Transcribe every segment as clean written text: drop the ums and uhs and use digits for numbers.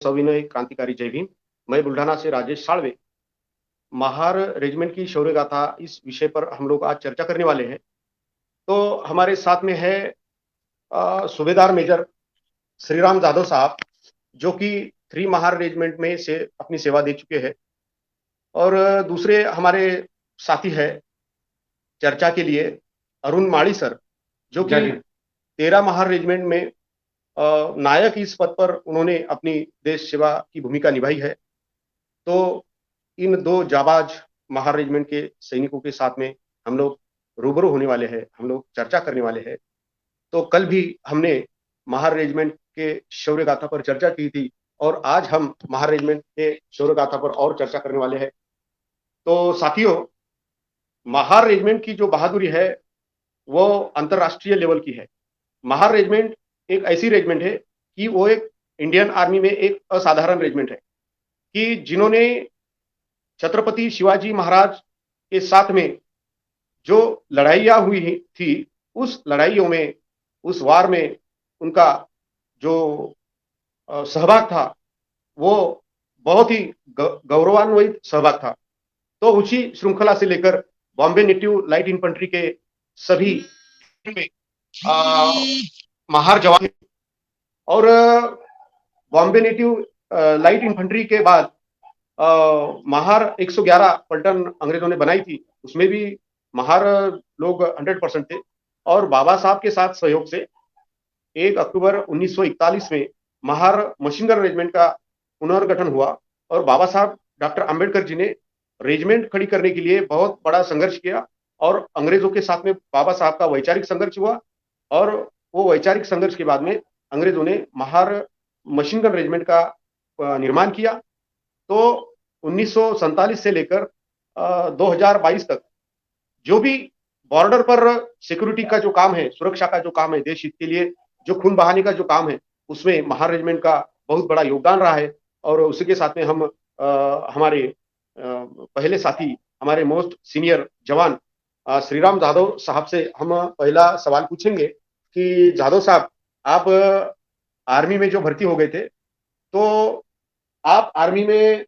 सविनय क्रांतिकारी जय भीम। मैं बुल्ढाना से राजेश साळवे। महार रेजिमेंट की शौर्य गाथा इस विषय पर हम लोग आज चर्चा करने वाले हैं। तो हमारे साथ में है सूबेदार मेजर श्रीराम जाधव साहब, जो कि 3 महार रेजिमेंट में से अपनी सेवा दे चुके हैं। और दूसरे हमारे साथी है चर्चा के लिए अरुण माड़ी सर, जो कि 13 महार रेजिमेंट में नायक इस पद पर उन्होंने अपनी देश सेवा की भूमिका निभाई है। तो इन दो जाबाज महार रेजिमेंट के सैनिकों के साथ में हम लोग रूबरू होने वाले हैं, हम लोग चर्चा करने वाले हैं। तो कल भी हमने महार रेजिमेंट के शौर्य गाथा पर चर्चा की थी और आज हम महार रेजिमेंट के शौर्य गाथा पर और चर्चा करने वाले हैं। तो साथियों, महार रेजिमेंट की जो बहादुरी है वो अंतरराष्ट्रीय लेवल की है। महार रेजिमेंट एक ऐसी रेजिमेंट है कि वो एक इंडियन आर्मी में एक असाधारण रेजिमेंट है कि जिन्होंने छत्रपति शिवाजी महाराज के साथ में जो लड़ाइयाँ हुई थी, उस लड़ाइयों में, उस वार में उनका जो सहभाग था वो बहुत ही गौरवान्वित सहभाग था। तो उसी श्रृंखला से लेकर बॉम्बे नेटिव लाइट इन्फेंट्री के सभी महार जवान और बॉम्बे नेटिव लाइट इन्फेंट्री के बाद महार 111 पलटन अंग्रेजों ने बनाई थी, उसमें भी महार लोग 100% थे। और बाबा साहब के साथ सहयोग से 1 अक्टूबर 1941 में महार मशीन गन रेजिमेंट का पुनर्गठन हुआ और बाबा साहब डॉक्टर अंबेडकर जी ने रेजिमेंट खड़ी करने के लिए बहुत बड़ा संघर्ष किया और अंग्रेजों के साथ में बाबा साहब का वैचारिक संघर्ष हुआ। और वो वैचारिक संघर्ष के बाद में अंग्रेजों ने महार मशीन गन रेजिमेंट का निर्माण किया। तो 1947 से लेकर 2022 तक जो भी बॉर्डर पर सिक्योरिटी का जो काम है, सुरक्षा का जो काम है, देश हित के लिए जो खून बहाने का जो काम है, उसमें महार रेजिमेंट का बहुत बड़ा योगदान रहा है। और उसी के साथ में हम हमारे पहले साथी, हमारे मोस्ट सीनियर जवान श्रीराम जाधव साहब से हम पहला सवाल पूछेंगे कि जाधव साहब, आप आर्मी में जो भर्ती हो गए थे, तो आप आर्मी में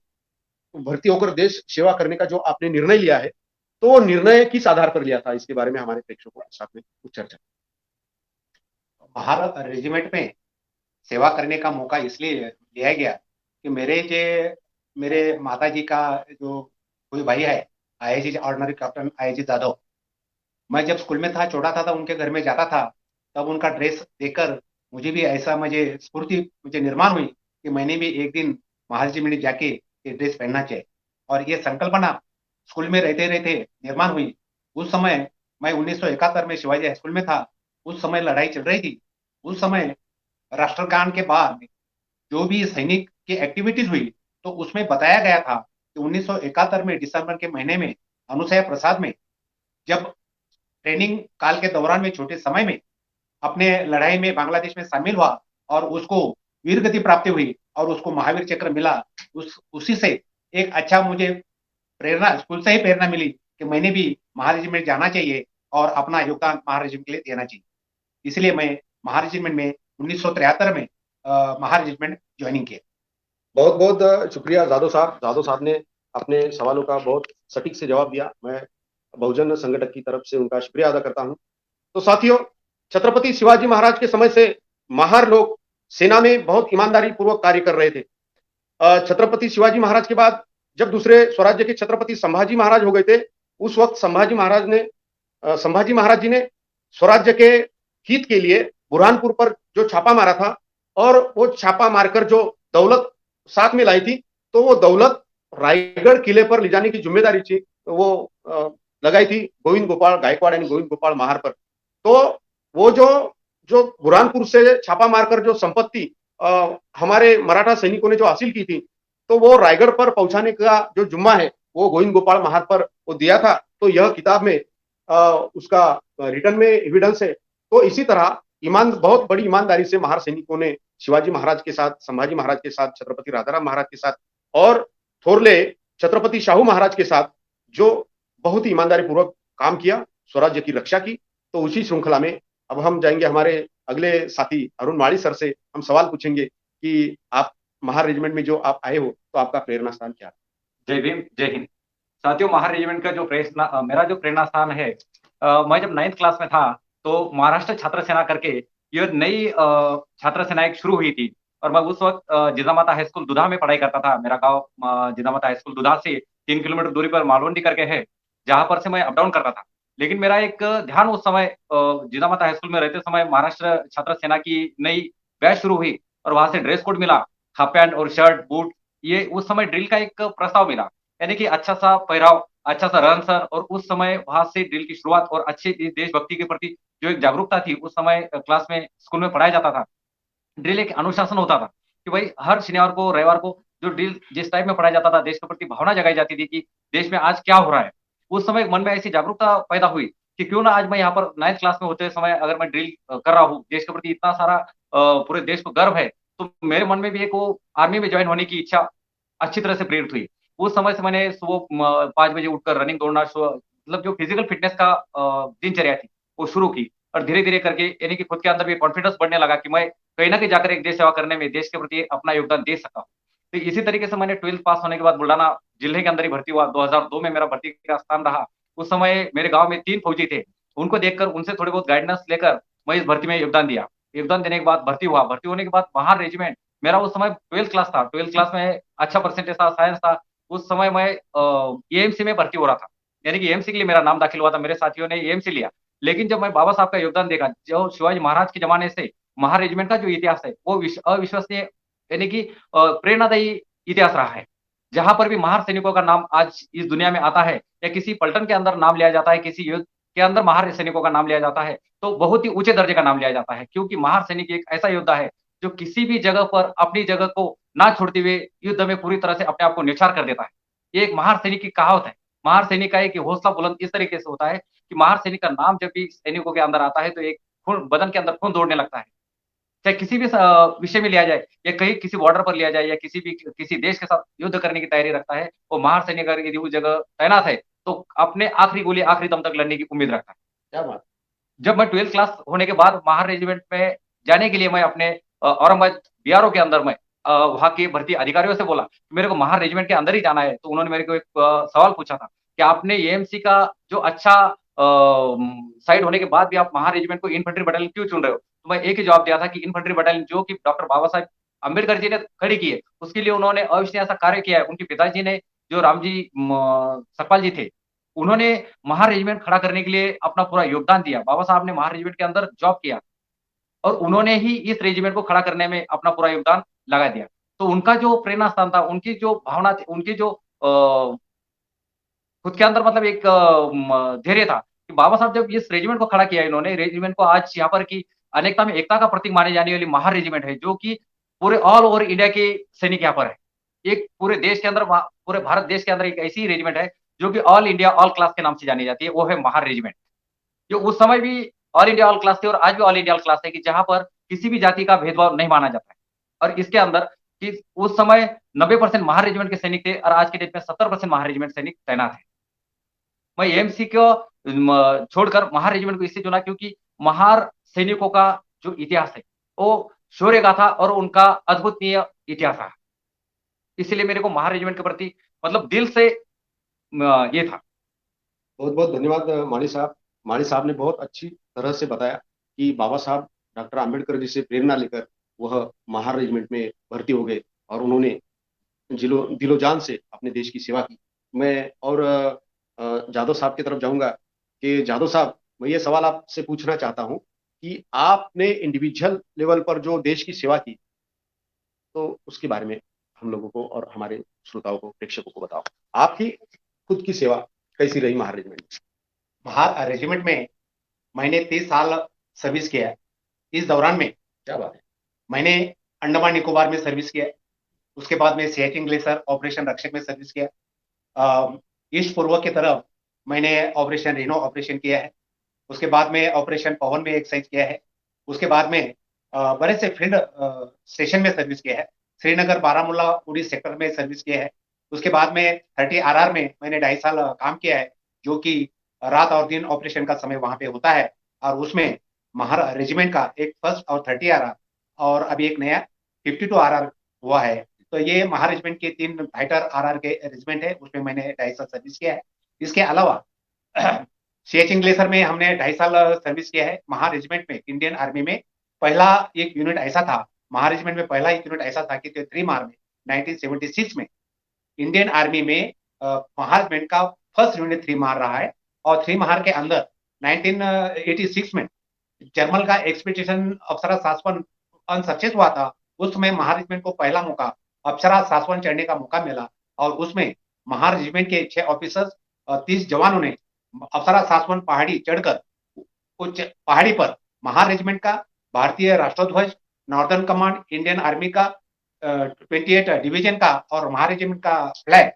भर्ती होकर देश सेवा करने का जो आपने निर्णय लिया है, तो वो निर्णय किस आधार पर लिया था, इसके बारे में हमारे प्रेक्षकों के साथ में कुछ चर्चा। महार रेजिमेंट में सेवा करने का मौका इसलिए लिया गया कि मेरे माता जी का जो कोई भाई है, IIG ordinary captain IIG Jadhav, मैं जब स्कूल में था, छोटा था, उनके घर में जाता था, तब उनका ड्रेस देखकर मुझे भी ऐसा मुझे निर्माण हुई कि मैंने भी एक दिन महार रेजिमेंट जाके ये ड्रेस पहनना चाहिए। और ये संकल्पना स्कूल में रहते रहते निर्माण हुई। उस समय मैं 1971 में शिवाजी हाई स्कूल में था। उस समय लड़ाई चल रही थी। उस समय राष्ट्रगान के बाद जो भी सैनिक की एक्टिविटीज हुई, तो उसमें बताया गया था कि 1971 में दिसंबर के महीने में अनुसया प्रसाद में जब ट्रेनिंग काल के दौरान में छोटे समय में अपने लड़ाई में बांग्लादेश में शामिल हुआ और उसको वीर गति प्राप्ति हुई और उसको महावीर चक्र मिला। उसी से एक अच्छा मुझे प्रेरणा, स्कूल से ही प्रेरणा मिली कि मैंने भी महार रेजिमेंट जाना चाहिए और अपना योगदान महार रेजिमेंट के लिए देना चाहिए। इसलिए मैं महार रेजिमेंट में 1973 में महार रेजिमेंट ज्वाइनिंग किया। बहुत बहुत शुक्रिया जाधव साहब। जाधव साहब ने अपने सवालों का बहुत सटीक से जवाब दिया। मैं बहुजन संगठन की तरफ से उनका शुक्रिया अदा करता हूं। तो साथियों, छत्रपति शिवाजी महाराज के समय से महार लोग सेना में बहुत ईमानदारी पूर्वक कार्य कर रहे थे। छत्रपति शिवाजी महाराज के बाद जब दूसरे स्वराज्य के छत्रपति संभाजी महाराज हो गए थे, उस वक्त संभाजी महाराज जी ने स्वराज्य के हित के लिए बुरहानपुर पर जो छापा मारा था और वो छापा मारकर जो दौलत साथ में लाई थी, तो वो दौलत रायगढ़ किले पर ले जाने की जिम्मेदारी थी, वो लगाई थी गोविंद गोपाल गायकवाड़ यानी गोविंद गोपाल महार पर। तो वो जो जो बुरहानपुर से छापा मारकर जो संपत्ति हमारे मराठा सैनिकों ने जो हासिल की थी, तो वो रायगढ़ पर पहुंचाने का जो जुम्मा है वो गोविंद गोपाल महार पर वो दिया था। तो यह किताब में उसका रिटर्न में एविडेंस है। तो इसी तरह बहुत बड़ी ईमानदारी से महार सैनिकों ने शिवाजी महाराज के साथ, संभाजी महाराज के साथ, छत्रपति राजाराम महाराज के साथ और थोरले छत्रपति शाहू महाराज के साथ जो बहुत ही ईमानदारी पूर्वक काम किया, स्वराज्य की रक्षा की। तो उसी श्रृंखला में अब हम जाएंगे हमारे अगले साथी अरुण माड़ी सर से। हम सवाल पूछेंगे कि आप महार रेजिमेंट में जो आप आए हो, तो आपका प्रेरणा स्थान क्या है? जय भीम, जय हिंद। साथियों, महार रेजिमेंट का जो मेरा जो प्रेरणा स्थान है, मैं जब 9th क्लास में था तो महाराष्ट्र छात्र सेना करके ये नई छात्र सेना एक शुरू हुई थी। और मैं उस वक्त जिजामाता हाई स्कूल दुधा में पढ़ाई करता था। मेरा गांव जिजामाता हाई स्कूल दुधा से 3 किलोमीटर दूरी पर मालवंडी करके है, जहां पर से मैं अप डाउन करता था। लेकिन मेरा एक ध्यान उस समय जिजामाता हाई स्कूल में रहते समय महाराष्ट्र छात्र सेना की नई बैच शुरू हुई और वहां से ड्रेस कोड मिला, हाफ पैंट और शर्ट बूट। ये उस समय ड्रिल का एक प्रस्ताव मिला, यानी कि अच्छा सा पहराव, अच्छा सा रहन सहन। और उस समय वहां से ड्रिल की शुरुआत और अच्छी देशभक्ति के प्रति जो एक जागरूकता थी, उस समय क्लास में स्कूल में पढ़ाया जाता था। ड्रिल एक अनुशासन होता था कि भाई हर शनिवार को रविवार को जो ड्रिल जिस टाइप में पढ़ाया जाता था, देश के प्रति भावना जगाई जाती थी कि देश में आज क्या हो रहा है। उस समय मन में ऐसी जागरूकता पैदा हुई कि क्यों ना आज मैं यहाँ पर 9th क्लास में होते समय अगर मैं ड्रिल कर रहा हूँ, देश के प्रति इतना सारा पूरे देश को गर्व है, तो मेरे मन में भी एक वो आर्मी में ज्वाइन होने की इच्छा अच्छी तरह से प्रेरित हुई। उस समय से मैंने सुबह 5 बजे उठकर रनिंग दौड़ना मतलब जो फिजिकल फिटनेस का दिनचर्या थी वो शुरू की। और धीरे धीरे करके यानी कि खुद के अंदर भी कॉन्फिडेंस बढ़ने लगा कि मैं कहीं ना कहीं जाकर एक देश सेवा करने में, देश के प्रति अपना योगदान दे सका। तो इसी तरीके से मैंने 12th पास होने के बाद बुल्ढाना जिले के अंदर ही भर्ती हुआ। 2002 में मेरा भर्ती का स्थान रहा। उस समय मेरे गांव में 3 फौजी थे। उनको देखकर उनसे थोड़ी बहुत गाइडेंस लेकर मैं इस भर्ती में योगदान दिया। योगदान देने के बाद भर्ती हुआ। भर्ती होने के बाद महार रेजिमेंट, मेरा उस समय 12th क्लास था। 12th क्लास में अच्छा परसेंटेज था, साइंस था। उस समय मैं एएमसी में भर्ती हो रहा था, यानी कि एएमसी के लिए मेरा नाम दाखिल हुआ था। मेरे साथियों ने एएमसी लिया। लेकिन जब मैं बाबा साहब का योगदान देखा, जो शिवाजी महाराज के जमाने से महार रेजिमेंट का जो इतिहास है वो अविश्वसनीय, यानी कि प्रेरणादायी इतिहास रहा है। जहां पर भी महार सैनिकों का नाम आज इस दुनिया में आता है, या किसी पलटन के अंदर नाम लिया जाता है, किसी युद्ध के अंदर महार सैनिकों का नाम लिया जाता है, तो बहुत ही ऊंचे दर्जे का नाम लिया जाता है। क्योंकि महार सैनिक एक ऐसा योद्धा है जो किसी भी जगह पर अपनी जगह को ना छोड़ते हुए युद्ध में पूरी तरह से अपने आप को न्यौछावर कर देता है। ये एक महार सैनिक की कहावत है। महार सैनिक का एक हौसला बुलंद इस तरीके से होता है कि महार सैनिक का नाम जब भी सैनिकों के अंदर आता है तो एक खून, बदन के अंदर खून दौड़ने लगता है। चाहे किसी भी विषय में लिया जाए, या कहीं किसी बॉर्डर पर लिया जाए, या किसी देश के साथ युद्ध करने की तैयारी रखता है, वो महार सैनिक अगर यदि उस जगह तैनात है तो अपने आखिरी गोली आखिरी दम तक लड़ने की उम्मीद रखता है। क्या बात। जब मैं 12th क्लास होने के बाद महार रेजिमेंट में जाने के लिए मैं अपने औरंगाबाद बीआरओ के अंदर में वहां के भर्ती अधिकारियों से बोला कि मेरे को महार रेजिमेंट के अंदर ही जाना है। तो उन्होंने मेरे को एक सवाल पूछा था कि आपने एएमसी का जो अच्छा साइड होने के बाद भी आप महार रेजिमेंट को इन्फेंट्री बटालियन क्यों चुन रहे हो? तो मैं एक ही जवाब दिया था कि इन्फेंट्री बटालियन जो कि डॉक्टर बाबा साहब अम्बेडकर जी ने खड़ी की है, उसके लिए उन्होंने अविश्वसनीय ऐसा कार्य किया है। उनके पिताजी ने, जो रामजी सकपाल जी थे, उन्होंने महार रेजिमेंट खड़ा करने के लिए अपना पूरा योगदान दिया। बाबा साहब ने महार रेजिमेंट के अंदर जॉब किया और उन्होंने ही इस रेजिमेंट को खड़ा करने में अपना पूरा योगदान लगा दिया। तो उनका जो प्रेरणा स्थान था, उनकी जो भावना थी, उनकी जो खुद के अंदर मतलब एक धैर्य था कि बाबा साहब जब इस रेजिमेंट को खड़ा किया, इन्होंने रेजिमेंट को आज यहाँ पर की अनेकता में एकता का प्रतीक माने जाने वाली महार रेजिमेंट है, जो कि पूरे ऑल ओवर इंडिया के सैनिक यहाँ पर है। एक पूरे देश के अंदर, पूरे भारत देश के अंदर एक ऐसी रेजिमेंट है जो कि ऑल इंडिया ऑल क्लास के नाम से जानी जाती है, वो है महार रेजिमेंट। जो उस समय भी ऑल इंडिया ऑल क्लास थी और आज भी ऑल इंडिया ऑल क्लास है, कि जहां पर किसी भी जाति का भेदभाव नहीं माना जाता है। और इसके अंदर कि उस समय 90% महार रेजिमेंट के सैनिक थे और आज के डेट में 70% महार रेजिमेंट सैनिक तैनात है। मैं एएमसी को छोड़कर महार रेजिमेंट को इससे चुना क्योंकि महार सैनिकों का जो इतिहास है वो शौर्य गाथा और उनका अद्भुतनीय इतिहास है। इसलिए मेरे को महार रेजिमेंट के प्रति मतलब दिल से ये था। बहुत बहुत धन्यवाद माली साहब। माली साहब ने बहुत अच्छी तरह से बताया कि बाबा साहब डॉक्टर आम्बेडकर जी से प्रेरणा लेकर वह महार रेजिमेंट में भर्ती हो गए और उन्होंने दिलो जान से अपने देश की सेवा की। मैं और जादव साहब की तरफ जाऊंगा कि जादव साहब, मैं ये सवाल आपसे पूछना चाहता हूं कि आपने इंडिविजुअल लेवल पर जो देश की सेवा की, तो उसके बारे में हम लोगों को और हमारे श्रोताओं को, प्रेक्षकों को बताओ। आपकी खुद की सेवा कैसी रही महार रेजिमेंट में? महार रेजिमेंट में मैंने 30 साल सर्विस किया है। इस दौरान में क्या बात है। मैंने अंडमान निकोबार में सर्विस किया है। उसके बाद में सियाचिन ग्लेशियर ऑपरेशन रक्षक में सर्विस किया। ईस्ट पूर्व की तरफ मैंने ऑपरेशन रिनो ऑपरेशन किया है। उसके बाद में ऑपरेशन पवन में एक्सरसाइज किया है। उसके बाद में बड़े से फील्ड स्टेशन में सर्विस किया है। श्रीनगर, बारामूला, उड़ी सेक्टर में सर्विस किया है। उसके बाद में 30 RR में मैंने 2.5 साल काम किया है, जो कि रात और दिन ऑपरेशन का समय वहां पे होता है। और उसमें महार रेजिमेंट का एक फर्स्ट और 30 RR और अभी एक नया 52 RR हुआ है, तो ये महार रेजिमेंट के 3 फाइटर आरआर के रेजिमेंट है, उसमें मैंने 2.5 साल सर्विस किया है। इसके अलावा सियाचिन ग्लेशियर में हमने 2.5 साल सर्विस किया है। महार रेजिमेंट में इंडियन आर्मी में पहला एक यूनिट ऐसा था, महार रेजिमेंट में पहला एक यूनिट ऐसा था कि 3 मार में 1976 में इंडियन आर्मी में महार रेजिमेंट का फर्स्ट यूनिट 3 मार रहा है। और 3 महार के अंदर 1986 में जर्मन का एक्सपीडिशन अप्सरा सासवन अनसक्सेस हुआ था। उस समय महार रेजिमेंट को पहला मौका अप्सरा सासवन चढ़ने का मौका मिला और उसमें महार रेजिमेंट के 6 ऑफिसर्स 30 जवानों ने अप्सरा सासवन पहाड़ी चढ़कर उच्च पहाड़ी पर महार रेजिमेंट का भारतीय राष्ट्रध्वज, नॉर्दर्न कमांड, इंडियन आर्मी का 28 डिवीजन का और महार रेजिमेंट का फ्लैग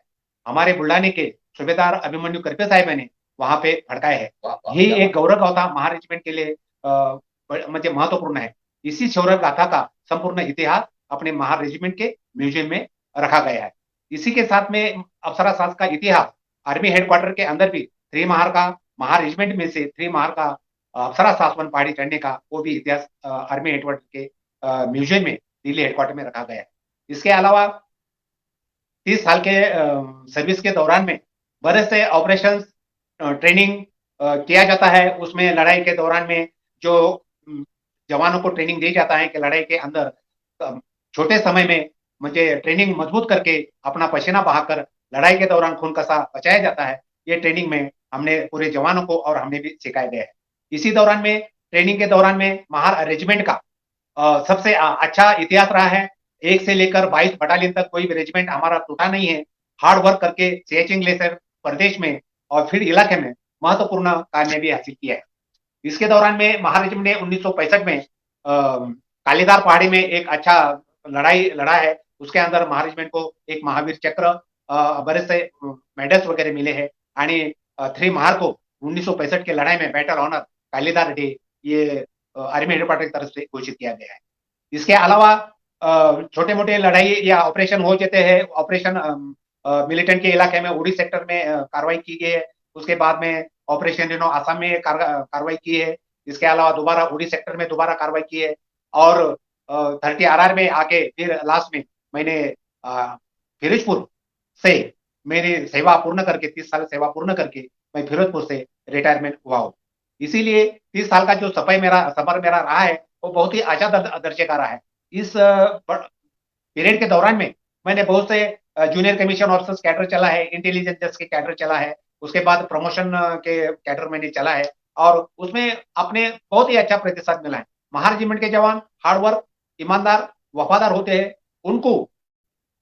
हमारे बुल्ढाने के सूबेदार अभिमन्यु करपे साहब ने वहां पे फड़काए है। ये एक गौरव गाथा महार रेजिमेंट के लिए मतलब महत्वपूर्ण है। इसी शौर्य गाथा का संपूर्ण इतिहास अपने महार रेजिमेंट के म्यूजियम में रखा गया है। इसी के साथ में अप्सरा सास का इतिहास आर्मी हेडक्वार्टर के अंदर भी 3 महार का, महार रेजिमेंट में से 3 महार का अप्सरा सासवन पहाड़ी चढ़ने का वो भी इतिहास आर्मी हेडक्वार्टर के म्यूजियम में दिल्ली हेडक्वार्टर में रखा गया है। इसके अलावा 30 साल के सर्विस के दौरान में बड़े से ऑपरेशन ट्रेनिंग किया जाता है। उसमें लड़ाई के दौरान में जो जवानों को ट्रेनिंग दी जाता है कि लड़ाई के अंदर छोटे समय में मुझे ट्रेनिंग मजबूत करके अपना पसीना बहाकर लड़ाई के दौरान खून कसा बचाया जाता है। ये ट्रेनिंग में हमने पूरे जवानों को और हमने भी सिखाया गया है। इसी दौरान में ट्रेनिंग के दौरान में महार रेजिमेंट का सबसे अच्छा इतिहास रहा है। 1 से लेकर 22 बटालियन तक कोई भी रेजिमेंट हमारा टूटा नहीं है। हार्ड वर्क करके सियाचिन ग्लेशियर प्रदेश में और फिर इलाके में महत्वपूर्ण कामयाबी हासिल किया है। इसके दौरान में महार रेजिमेंट ने 1965 में कालीदार पहाड़ी में एक अच्छा लड़ाई लड़ा है। उसके अंदर महार रेजिमेंट को एक महावीर चक्र, बड़े से मेडल्स वगैरह मिले हैं। आणि 3 महार को 1965 के लड़ाई में बैटल ऑनर कालीदार डे ये आर्मी हेडक्वार्टर की तरफ से घोषित किया गया है। इसके अलावा छोटे मोटे लड़ाई या ऑपरेशन हो जाते हैं। ऑपरेशन मिलिटेंट के इलाके में उड़ी सेक्टर में कार्रवाई की गई है। उसके बाद में ऑपरेशन आसाम में कार्रवाई की है। इसके अलावा दोबारा उड़ी सेक्टर में दोबारा कार्रवाई की है और 30 आरआर में आके फिर लास्ट में मैंने फिरोजपुर से मेरी सेवा पूर्ण करके 30 साल सेवा पूर्ण करके मैं फिरोजपुर से रिटायरमेंट हुआ हूँ। इसीलिए 30 साल का जो सफर मेरा रहा है वो बहुत ही अच्छा दर्जे का रहा है। इस पीरियड के दौरान में मैंने बहुत से जूनियर कमीशन ऑफिसर्स कैडर चला है, इंटेलिजेंस के कैडर चला है, उसके बाद प्रमोशन के कैडर मैंने चला है और उसमें अपने बहुत ही अच्छा प्रतिशत मिला है। महार रेजिमेंट के जवान हार्ड वर्क, ईमानदार, वफादार होते हैं। उनको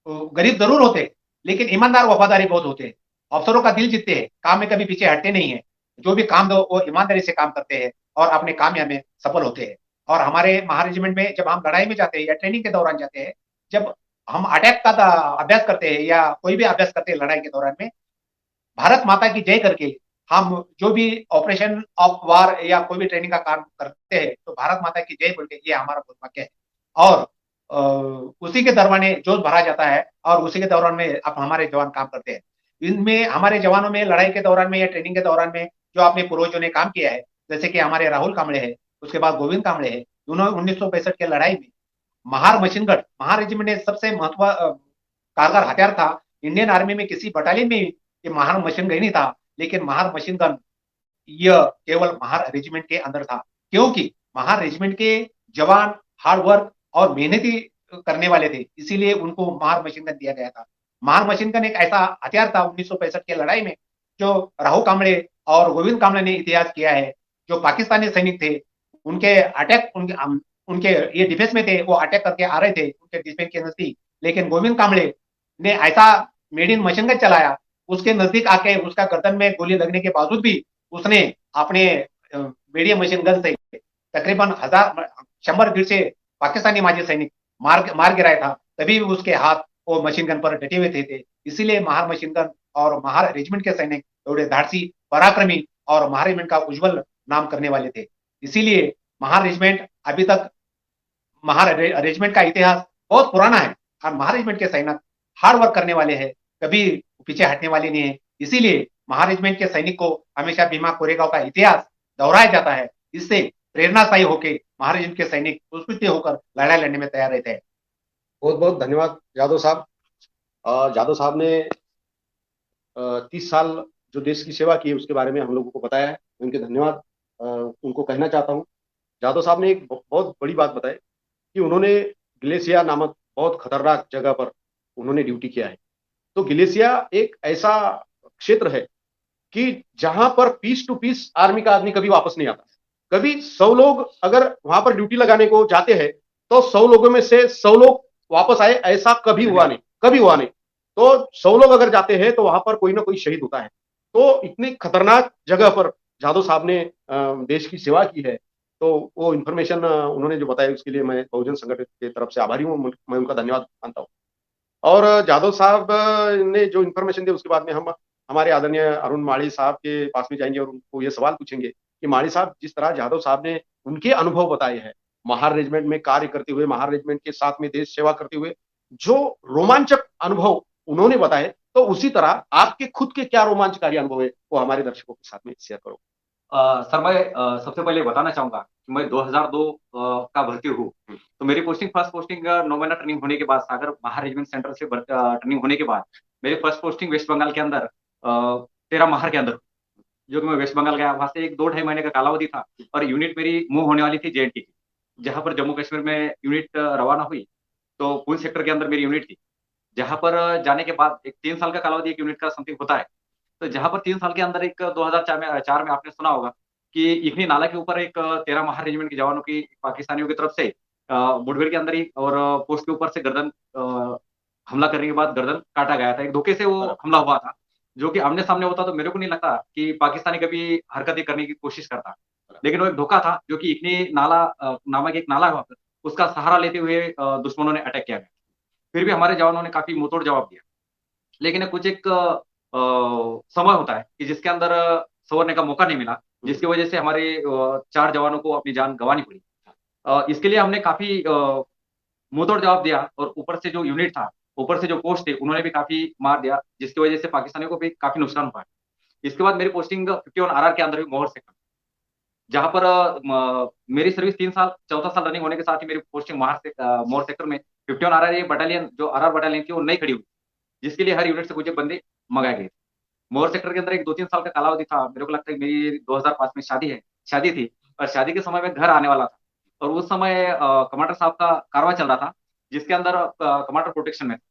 गरीब जरूर होते हैं लेकिन ईमानदार वफादारी बहुत होते हैं। अफसरों का दिल जीतते हैं, काम में कभी पीछे हटते नहीं है। जो भी काम दो वो ईमानदारी से काम करते हैं और अपने कामयाब में सफल होते हैं। और हमारे महार रेजिमेंट में जब हम लड़ाई में जाते हैं या ट्रेनिंग के दौरान जाते हैं, जब हम अटैक का अभ्यास करते हैं या कोई भी अभ्यास करते हैं लड़ाई के दौरान में, भारत माता की जय करके हम जो भी ऑपरेशन ऑफ वार या कोई भी ट्रेनिंग का काम करते हैं तो भारत माता की जय बोल के ये हमारा वाक्य है। और उसी के दौरान में जोश भरा जाता है और उसी के दौरान में अब हमारे जवान काम करते हैं। इनमें हमारे जवानों में लड़ाई के दौरान में या ट्रेनिंग के दौरान में जो अपने पूर्वजों ने काम किया है, जैसे कि हमारे राहुल कांबळे है, उसके बाद गोविंद कांबळे है, दोनों 1965 के लड़ाई में Mahar machine gun, Mahar regiment ने सबसे महत्व कारगर हथियार था। इंडियन आर्मी में किसी बटालियन में ये महार मशीन गन नहीं था, लेकिन महार मशीन गन यह केवल महार रेजिमेंट के अंदर था, क्योंकि महार रेजिमेंट के जवान हार्ड वर्क और मेहनती करने वाले थे, इसीलिए उनको महार मशीन गन दिया गया था। महार मशीन गन एक ऐसा हथियार था 1965 के लड़ाई में जो राहुल कांबळे और गोविंद कांबळे ने इतिहास किया है। जो पाकिस्तानी सैनिक थे उनके अटैक उनके ये डिफेंस में थे, वो अटैक करके आ रहे थे उनके डिफेंस के नजदीक, लेकिन गोविंद कांबळे ने ऐसा मेड इन मशीन गन चलाया, उसके नजदीक आके उसका गर्दन में गोली लगने के बावजूद भी उसने अपने मीडियम मशीन गन से तकरीबन 100-150 पाकिस्तानी माजी सैनिक मार गिराया था। तभी भी उसके हाथ वो मशीन गन पर डटे हुए थे। इसीलिए महार मशीन गन और महार रेजिमेंट के सैनिक थोड़े धाड़सी, पराक्रमी और महार रेजिमेंट का उज्जवल नाम करने वाले थे। इसीलिए महार रेजिमेंट अभी तक, महार रेजिमेंट का इतिहास बहुत पुराना है और महार रेजिमेंट के सैनिक हार्ड वर्क करने वाले हैं, कभी पीछे हटने वाले नहीं है। इसीलिए महार रेजिमेंट के सैनिक को हमेशा भीमा कोरेगांव का इतिहास दोहराया जाता है। इससे प्रेरणाशायी होकर महार रेजिमेंट के सैनिक उत्साहित होकर लड़ाई लड़ने में तैयार रहते हैं। बहुत बहुत धन्यवाद यादव साहब। यादव साहब ने 30 साल जो देश की सेवा की है उसके बारे में हम लोगों को बताया है। उनके धन्यवाद उनको कहना चाहता हूँ। यादव साहब ने एक बहुत बड़ी बात बताई कि उन्होंने ग्लेशिया नामक बहुत खतरनाक जगह पर उन्होंने ड्यूटी किया है। तो ग्लेशिया एक ऐसा क्षेत्र है कि जहां पर पीस टू पीस आर्मी का आदमी कभी वापस नहीं आता। कभी 100 लोग अगर वहां पर ड्यूटी लगाने को जाते हैं तो 100 लोगों में से 100 लोग वापस आए, ऐसा कभी हुआ नहीं, कभी हुआ नहीं। तो 100 लोग अगर जाते हैं तो वहां पर कोई ना कोई शहीद होता है। तो इतनी खतरनाक जगह पर जादव साहब ने देश की सेवा की है। तो वो इन्फॉर्मेशन उन्होंने जो बताया उसके लिए मैं बहुजन संगठन की तरफ से आभारी हूँ। मैं उनका धन्यवाद मानता हूँ। और जादव साहब ने जो इन्फॉर्मेशन दी उसके बाद में हम हमारे आदरणीय अरुण माड़ी साहब के पास में जाएंगे और उनको ये सवाल पूछेंगे कि माड़ी साहब, जिस तरह जादव साहब ने उनके अनुभव बताए हैं महार रेजिमेंट में कार्य करते हुए, महार रेजिमेंट के साथ में देश सेवा करते हुए जो रोमांचक अनुभव उन्होंने बताए, तो उसी तरह आपके खुद के क्या रोमांचकारी अनुभव है वो हमारे दर्शकों के साथ में शेयर करो। सर, मैं सबसे पहले बताना चाहूंगा कि मैं 2002 का भर्ती हूँ। तो मेरी फर्स्ट पोस्टिंग 9 महीना ट्रेनिंग होने के बाद सागर महार रेजिमेंट सेंटर से ट्रेनिंग होने के बाद मेरी फर्स्ट पोस्टिंग वेस्ट बंगाल के अंदर 13 महार के अंदर, जो कि मैं वेस्ट बंगाल गया। वहां से एक 2-2.5 महीने का कालावधि था और यूनिट मेरी मूव होने वाली थी JNT की, जहां पर जम्मू कश्मीर में यूनिट रवाना हुई। तो पूंछ सेक्टर के अंदर मेरी यूनिट थी, जहां पर जाने के बाद एक 3 साल का कालावधि एक यूनिट का समथिंग होता है। तो जहां पर 3 साल के अंदर एक 2004 में आपने सुना होगा कि इखनी नाला के ऊपर एक 13 महार रेजिमेंट के जवानों की पाकिस्तानियों की तरफ से मुठभेड़ के अंदर ही और पोस्ट के ऊपर से गर्दन हमला करने के बाद गर्दन काटा गया था। एक धोखे से वो हमला हुआ था, जो कि आमने सामने होता तो मेरे को नहीं लगता कि पाकिस्तानी कभी हरकतें करने की कोशिश करता। लेकिन वो एक धोखा था, जो कि इखनी नाला नामक एक नाला हुआ, उसका सहारा लेते हुए दुश्मनों ने अटैक किया गया। फिर भी हमारे जवानों ने काफी मुंहतोड़ जवाब दिया। लेकिन कुछ एक समय होता है कि जिसके अंदर संवरने का मौका नहीं मिला, जिसकी वजह से हमारे 4 जवानों को अपनी जान गंवानी पड़ी। इसके लिए हमने काफी मुंहतोड़ जवाब दिया और ऊपर से जो यूनिट था, ऊपर से जो पोस्ट थे, उन्होंने भी काफी मार दिया, जिसकी वजह से पाकिस्तानियों को भी काफी नुकसान हुआ है। इसके बाद मेरी पोस्टिंग 51 RR के अंदर हुई, मोहर सेक्टर, जहां पर मेरी सर्विस 3 साल, चौथा साल रनिंग होने के साथ ही मेरी पोस्टिंग मोहर सेक्टर में 51 RR बटालियन, जो RR बटालियन थी, वो नई खड़ी हुई, जिसके लिए हर यूनिट से कुछ बंदे मंगाए गए। मोर सेक्टर के अंदर एक 2-3 साल का कालावधि था। मेरे को लगता है कि मेरी 2005 में शादी थी और शादी के समय में घर आने वाला था। और उस समय कमांडर साहब का कारवां चल रहा था, जिसके अंदर कमांडर प्रोटेक्शन में था।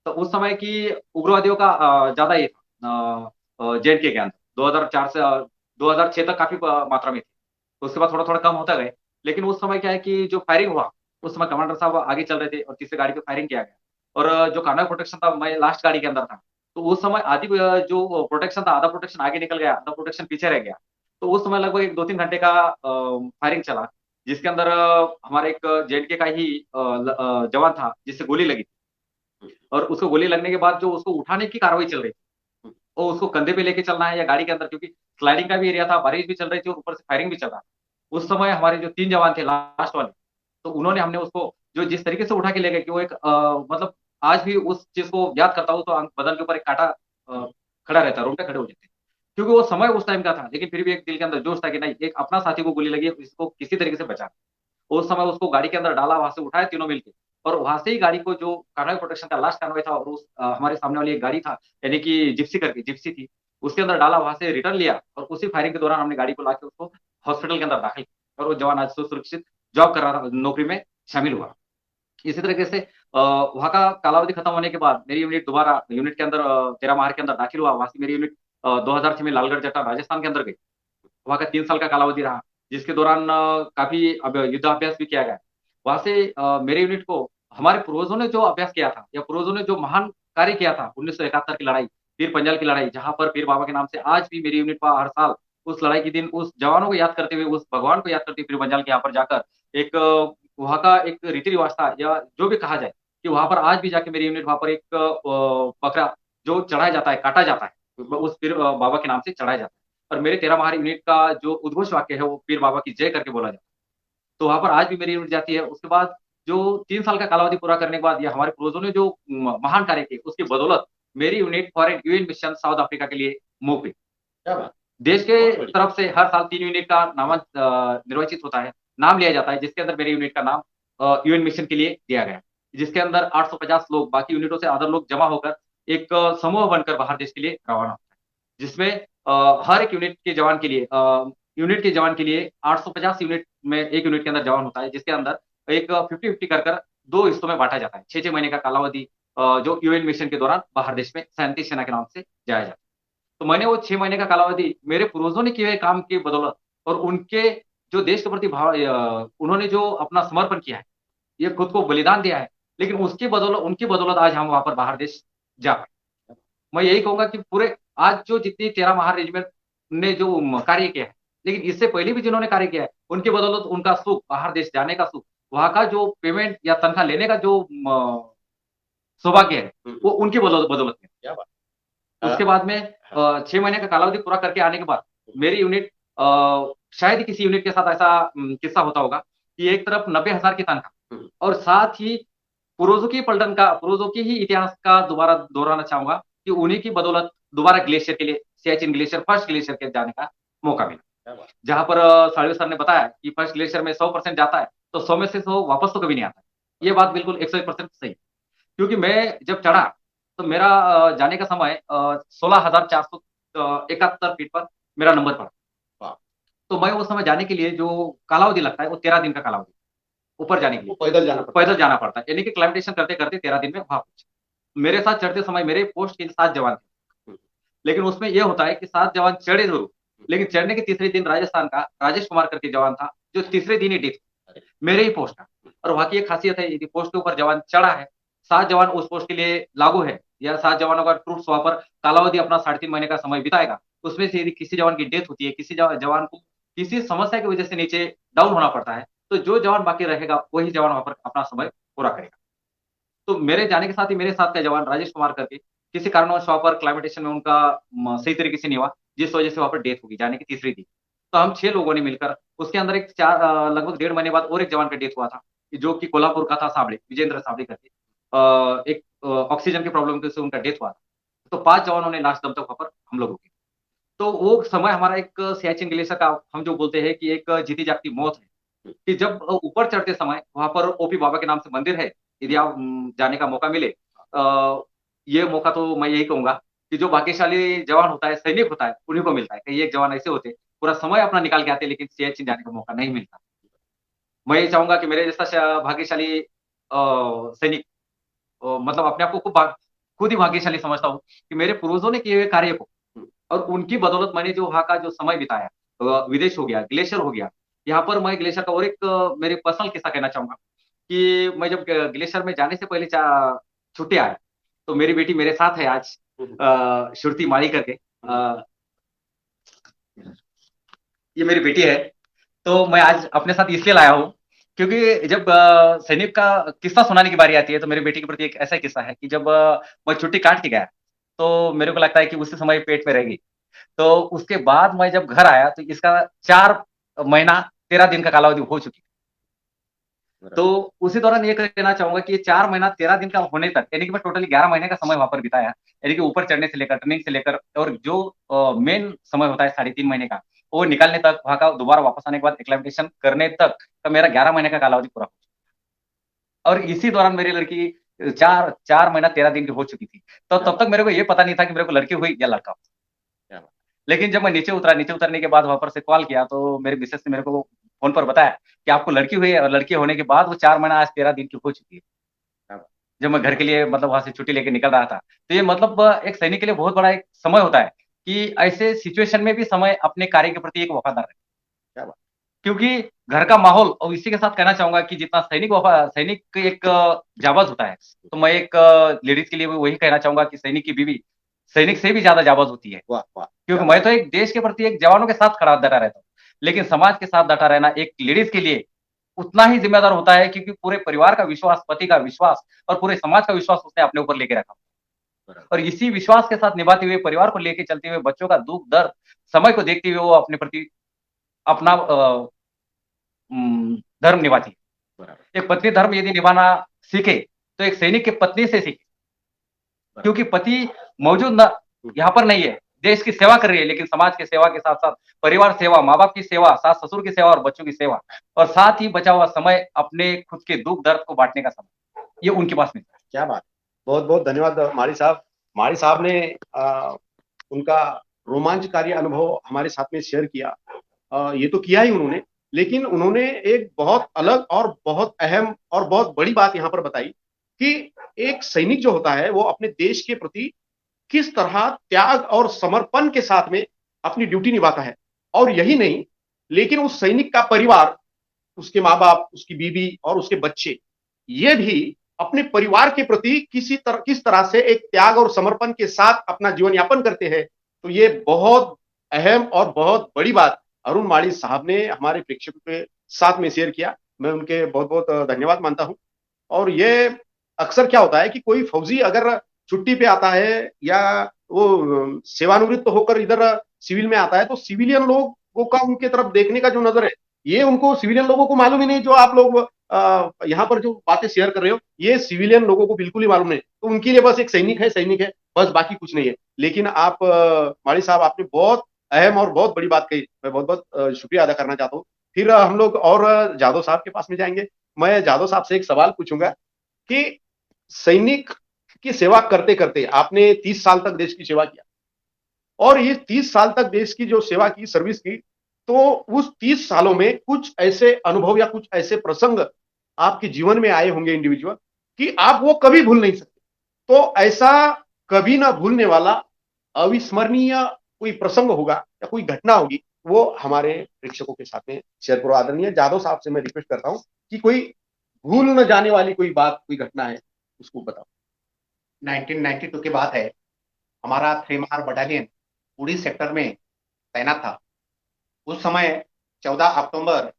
तो उस समय की उग्रवादियों का ज्यादा ये था JNK के अंदर। 2004 से 2006 तक काफी मात्रा में थी। तो उसके बाद थोड़ा थोड़ा कम होता गए। लेकिन उस समय क्या है कि जो फायरिंग हुआ, उस समय कमांडर साहब आगे चल रहे थे और तीसरे गाड़ी पे फायरिंग किया गया। और जो कॉर्नर प्रोटेक्शन था, मैं लास्ट गाड़ी के अंदर था। तो उस समय आधी जो प्रोटेक्शन था, आधा प्रोटेक्शन आगे निकल गया, आधा प्रोटेक्शन पीछे रह गया। तो उस समय लगभग एक 2-3 घंटे का फायरिंग चला, जिसके अंदर हमारे एक JNK का ही जवान था, जिससे गोली लगी थी। और उसको गोली लगने के बाद जो उसको उठाने की कार्रवाई चल रही थी, वो उसको कंधे पे लेके चलना है या गाड़ी के अंदर, क्योंकि स्लाइडिंग का भी एरिया था, बारिश भी चल रही थी और ऊपर से फायरिंग भी चल रहा था। उस समय हमारे जो 3 जवान थे लास्ट वाले, तो उन्होंने हमने उसको जो जिस तरीके से उठा के ले गए कि वो एक मतलब आज भी उस चीज को याद करता हूँ तो बदन के ऊपर एक कांटा खड़ा रहता है, रोंगटे खड़े हो जाते हैं। क्योंकि वो समय उस टाइम का था, लेकिन फिर भी एक दिल के अंदर जोश था कि नहीं, एक अपना साथी को गोली लगी है, इसको किसी तरीके से बचा। उस समय उसको गाड़ी के अंदर डाला, वहां से उठाए तीनों मिलके, और वहां से ही गाड़ी को, जो कार्नवाई प्रोटेक्शन का लास्ट कार्नवाई था, और उस हमारे सामने वाली एक गाड़ी था, यानी कि जिप्सी थी, उसके अंदर डाला, वहां से रिटर्न लिया और उसी फायरिंग के दौरान हमने गाड़ी को लाके उसको हॉस्पिटल के अंदर दाखिल किया। और वो जवान आज सुरक्षित जॉब कर रहा था, नौकरी में शामिल हुआ। इसी तरीके से वहां का कालावधि खत्म होने के बाद मेरी यूनिट दोबारा यूनिट के अंदर 13 महार के अंदर दाखिल हुआ। वहां से मेरी यूनिट 2006 में लालगढ़ जटा राजस्थान के अंदर गई। वहां का 3 साल का कालावधि रहा, जिसके दौरान काफी अब युद्धाभ्यास भी किया गया। वहां से मेरे यूनिट को हमारे पूर्वजों ने जो अभ्यास किया था, या पूर्वजों ने जो महान कार्य किया था, 1971 की लड़ाई, पीर पंजाल की लड़ाई, जहां पर पीर बाबा के नाम से आज भी मेरी यूनिट वहां हर साल उस लड़ाई के दिन उस जवानों को याद करते हुए, उस भगवान को याद करते हुए पीर पंजाल के यहाँ पर जाकर एक वहां का एक रीति रिवाज था, या जो भी कहा जाए, कि वहां पर आज भी जाके मेरी यूनिट वहां पर एक बकरा जो चढ़ाया जाता है, काटा जाता है, उस पीर बाबा के नाम से चढ़ाया जाता है। और मेरे 13 महार यूनिट का जो उद्घोष वाक्य है, वो पीर बाबा की जय करके बोला जाता है। तो वहां पर आज भी मेरी यूनिट जाती है। उसके बाद जो 3 साल का कालावधि पूरा करने के बाद, या हमारे पूर्वजों ने जो महान कार्य किए, उसकी बदौलत मेरी unit for an UN mission South Africa के लिए मूव हुई। क्या बात। देश के तरफ से हर साल 3 यूनिट का नाम निर्वाचित होता है, नाम लिया जाता है, जिसके अंदर मेरी यूनिट का नाम UN मिशन के लिए दिया गया। जिसके अंदर 850 लोग बाकी यूनिटों से अदर लोग जमा होकर एक समूह बनकर बाहर देश के लिए रवाना होता है, जिसमें हर एक यूनिट के जवान के लिए 850 यूनिट में एक यूनिट के अंदर जवान होता है, जिसके अंदर एक 50-50 कर दो हिस्सों में बांटा जाता है। 6-6 महीने का कालावधि जो यूएन मिशन के दौरान बाहर देश में शांति सेना के नाम से जाया जाता है। तो मैंने वो 6 महीने का कालावधि मेरे पूर्वजों ने किए हुए काम की बदौलत और उनके जो देश के प्रति उन्होंने जो अपना समर्पण किया है, ये खुद को बलिदान दिया है, लेकिन उनकी बदौलत आज हम वहां पर बाहर देश जा पाए। मैं यही कहूंगा कि पूरे आज जो जितनी 13 महार रेजिमेंट ने जो कार्य किया है, लेकिन इससे पहले भी जिन्होंने कार्य किया है, उनकी बदौलत उनका सुख, बाहर देश जाने का सुख, वहां का जो पेमेंट या तनख्वाह लेने का जो सौभाग्य है, वो उनकी बदौलत है। क्या बात। उसके बाद में 6 महीने का कालावधि पूरा करके आने के बाद मेरी यूनिट शायद ही किसी यूनिट के साथ ऐसा किस्सा होता होगा कि एक तरफ 90,000 की तनख्वाह और साथ ही पूर्वजों की ही इतिहास का दोबारा दोहराना चाहूंगा कि उन्हीं की बदौलत दोबारा ग्लेशियर के लिए, सियाचिन ग्लेशियर, फर्स्ट ग्लेशियर के जाने का मौका मिला। जहां पर साळवे सर ने बताया कि फर्स्ट ग्लेशियर में 100% जाता है तो 100 में से 100 वापस तो कभी नहीं आता। ये बात बिल्कुल 101% सही है, क्योंकि मैं जब चढ़ा तो मेरा जाने का समय 16,471 फीट पर मेरा नंबर पड़ा। तो मैं उस समय जाने के लिए जो कालावधि लगता है वो 13 दिन का कालावधि ऊपर जाने के लिए पैदल जाना पड़ता है, यानी कि क्लाइमेटेशन करते करते 13 दिन में वहां पहुंचे। मेरे साथ चढ़ते समय मेरे पोस्ट के 7 जवान थे, लेकिन उसमें यह होता है कि 7 जवान चढ़े जरूर, लेकिन चढ़ने के तीसरे दिन राजस्थान का राजेश कुमार करके जवान था जो तीसरे दिन ही डेथ मेरे ही पोस्ट का। और वहां की एक खासियत है, यदि पोस्ट के ऊपर जवान चढ़ा है, 7 जवान उस पोस्ट के लिए लागू है, या 7 जवानों का ट्रूप्स वहां पर कालावधि अपना 3.5 महीने का समय बिताएगा, उसमें से यदि किसी जवान की डेथ होती है, किसी जवान को किसी समस्या की वजह से नीचे डाउन होना पड़ता है, तो जो जवान बाकी रहेगा वही जवान वहां पर अपना समय पूरा करेगा। तो मेरे जाने के साथ ही मेरे साथ का जवान राजेश कुमार करके किसी कारणवश वहां पर क्लाइमेटेशन में उनका सही तरीके से नहीं हुआ, जिस वजह से वहां पर डेथ होगी जाने के तीसरे दिन। तो हम 6 लोगों ने मिलकर, उसके अंदर एक लगभग 1.5 महीने बाद और एक जवान का डेथ हुआ था, जो कि कोल्हापुर का था, साबड़े, विजेंद्र साबड़े करके एक ऑक्सीजन की प्रॉब्लम से उनका डेथ हुआ था। तो 5 जवानों ने लास्ट दम तक वहां पर हम लोग रुके। तो वो समय हमारा एक सियाचिन ग्लेशियर का हम जो बोलते हैं कि एक जीती जागती मौत है, कि जब ऊपर चढ़ते समय वहां पर ओपी बाबा के नाम से मंदिर है, यदि आप जाने का मौका मिले, ये मौका तो मैं यही कहूंगा कि जो भाग्यशाली जवान होता है, सैनिक होता है, उन्हीं को मिलता है। कई एक जवान ऐसे होते पूरा समय अपना निकाल के आते, लेकिन सियाचिन जाने का मौका नहीं मिलता। मैं ये चाहूंगा कि मेरे जैसा भाग्यशाली सैनिक, मतलब अपने आप को खुद ही भाग्यशाली समझता हूँ कि मेरे पूर्वजों ने किए हुए कार्य को और उनकी बदौलत मैंने जो वहां का जो समय बिताया, विदेश हो गया, ग्लेशियर हो गया, यहाँ पर मैं ग्लेशियर का और एक मेरे पर्सनल किस्सा कहना चाहूंगा कि मैं जब ग्लेशियर में जाने से पहले छुट्टी आया, तो मेरी बेटी मेरे साथ है आज, श्रुति माड़ी करके, ये मेरी बेटी है। तो मैं आज अपने साथ इसलिए लाया हूँ क्योंकि जब सैनिक का किस्सा सुनाने की बारी आती है, तो मेरी बेटी के प्रति एक ऐसा किस्सा है कि जब मैं छुट्टी काट के गया, तो मेरे को लगता है कि उसी समय पेट में रहेगी। तो उसके बाद मैं जब घर आया तो इसका 4 महीना 13 दिन का कालावधि हो चुकी। तो उसी दौरान ये कहना चाहूंगा कि ये 4 महीना 13 दिन का होने तक, यानी कि मैं टोटली 11 महीने का समय वहां पर बिताया, यानी कि ऊपर चढ़ने से लेकर, ट्रेनिंग से लेकर, और जो मेन समय होता है 3.5 महीने का, वो निकालने तक, वहां का दोबारा वापस आने के बाद एक्लाइमेटेशन करने तक का मेरा 11 महीने का कालावधि पूरा हो चुका। और इसी दौरान मेरी लड़की 4 महीना 13 दिन की हो चुकी थी। तो तब तक मेरे को ये पता नहीं था कि मेरे को लड़की हुई या लड़का। लेकिन जब मैं नीचे उतरने के बाद वहां पर से कॉल किया, तो मेरे मिसेस ने मेरे को फोन पर बताया कि आपको लड़की हुई है, और लड़की होने के बाद वो 4 महीना आज 13 दिन की हो चुकी है। जब मैं घर के लिए मतलब वहां से छुट्टी लेके निकल रहा था, तो ये मतलब एक सैनिक के लिए बहुत बड़ा एक समय होता है कि ऐसे सिचुएशन में भी समय अपने कार्य के प्रति एक वफादार है। क्योंकि घर का माहौल, और इसी के साथ कहना चाहूंगा कि जितना सैनिक एक जाबाज होता है, तो मैं एक लेडीज के लिए भी वही कहना चाहूंगा कि सैनिक की बीवी सैनिक से भी ज्यादा जाबाज होती है। क्योंकि मैं तो एक देश के प्रति एक जवानों के साथ खड़ा डटा रहता हूँ, लेकिन समाज के साथ डटा रहना एक लेडीज के लिए उतना ही जिम्मेदार होता है, क्योंकि पूरे परिवार का विश्वास, पति का विश्वास और पूरे समाज का विश्वास उसने अपने ऊपर लेके रखा, और इसी विश्वास के साथ निभाते हुए, परिवार को लेके चलते हुए, बच्चों का दुख दर्द समय को देखते हुए वो अपने प्रति अपना धर्म निभाती है। एक पत्नी धर्म यदि निभाना सीखे तो एक सैनिक की पत्नी से सीखे, क्योंकि पति मौजूद न यहाँ पर नहीं है, देश की सेवा कर रही है, लेकिन समाज की सेवा के साथ साथ परिवार सेवा, माँ बाप की सेवा, सास ससुर की सेवा और बच्चों की सेवा, और साथ ही बचा हुआ समय अपने खुद के दुख दर्द को बांटने का समय, ये उनके पास नहीं था। क्या बात, बहुत बहुत धन्यवाद माली साहब। माली साहब ने उनका रोमांचकारी अनुभव हमारे साथ में शेयर किया। ये तो किया ही उन्होंने, लेकिन उन्होंने एक बहुत अलग और बहुत अहम और बहुत बड़ी बात यहाँ पर बताई कि एक सैनिक जो होता है वो अपने देश के प्रति किस तरह त्याग और समर्पण के साथ में अपनी ड्यूटी निभाता है। और यही नहीं, लेकिन उस सैनिक का परिवार, उसके माँ बाप, उसकी बीवी और उसके बच्चे, ये भी अपने परिवार के प्रति किस तरह से एक त्याग और समर्पण के साथ अपना जीवन यापन करते हैं। तो ये बहुत अहम और बहुत बड़ी बात अरुण माली साहब ने हमारे प्रेक्षकों के साथ में शेयर किया। मैं उनके बहुत बहुत धन्यवाद मानता हूं। और ये अक्सर क्या होता है कि कोई फौजी अगर छुट्टी पे आता है या वो सेवानिवृत्त होकर इधर सिविल में आता है, तो सिविलियन लोगों का उनके तरफ देखने का जो नजर है, ये उनको सिविलियन लोगों को मालूम ही नहीं। जो आप लोग यहाँ पर जो बातें शेयर कर रहे हो, ये सिविलियन लोगों को बिल्कुल ही मालूम नहीं। तो उनके लिए बस एक सैनिक है, बस, बाकी कुछ नहीं है। लेकिन आप माली साहब, आपने बहुत अहम और बहुत बड़ी बात कही। मैं बहुत बहुत शुक्रिया अदा करना चाहता हूँ। फिर हम लोग और जादव साहब के पास में जाएंगे। मैं जादव साहब से एक सवाल पूछूंगा कि सैनिक की सेवा करते करते आपने 30 साल तक देश की सेवा किया, और ये 30 साल तक देश की जो सेवा की, सर्विस की, तो उस 30 सालों में कुछ ऐसे अनुभव या कुछ ऐसे प्रसंग आपके जीवन में आए होंगे इंडिविजुअल, कि आप वो कभी भूल नहीं सकते। तो ऐसा कभी ना भूलने वाला अविस्मरणीय कोई प्रसंग होगा या कोई घटना होगी, वो हमारे प्रेक्षकों के साथ में शेयर करो। आदरणीय जादव साहब से मैं रिक्वेस्ट करता हूं कि कोई भूल न जाने वाली कोई बात, कोई घटना है, उसको बताओ। 1992 की बात है। हमारा 3 महार बटालियन उड़ी सेक्टर में तैनात था। उस समय 14 अक्टूबर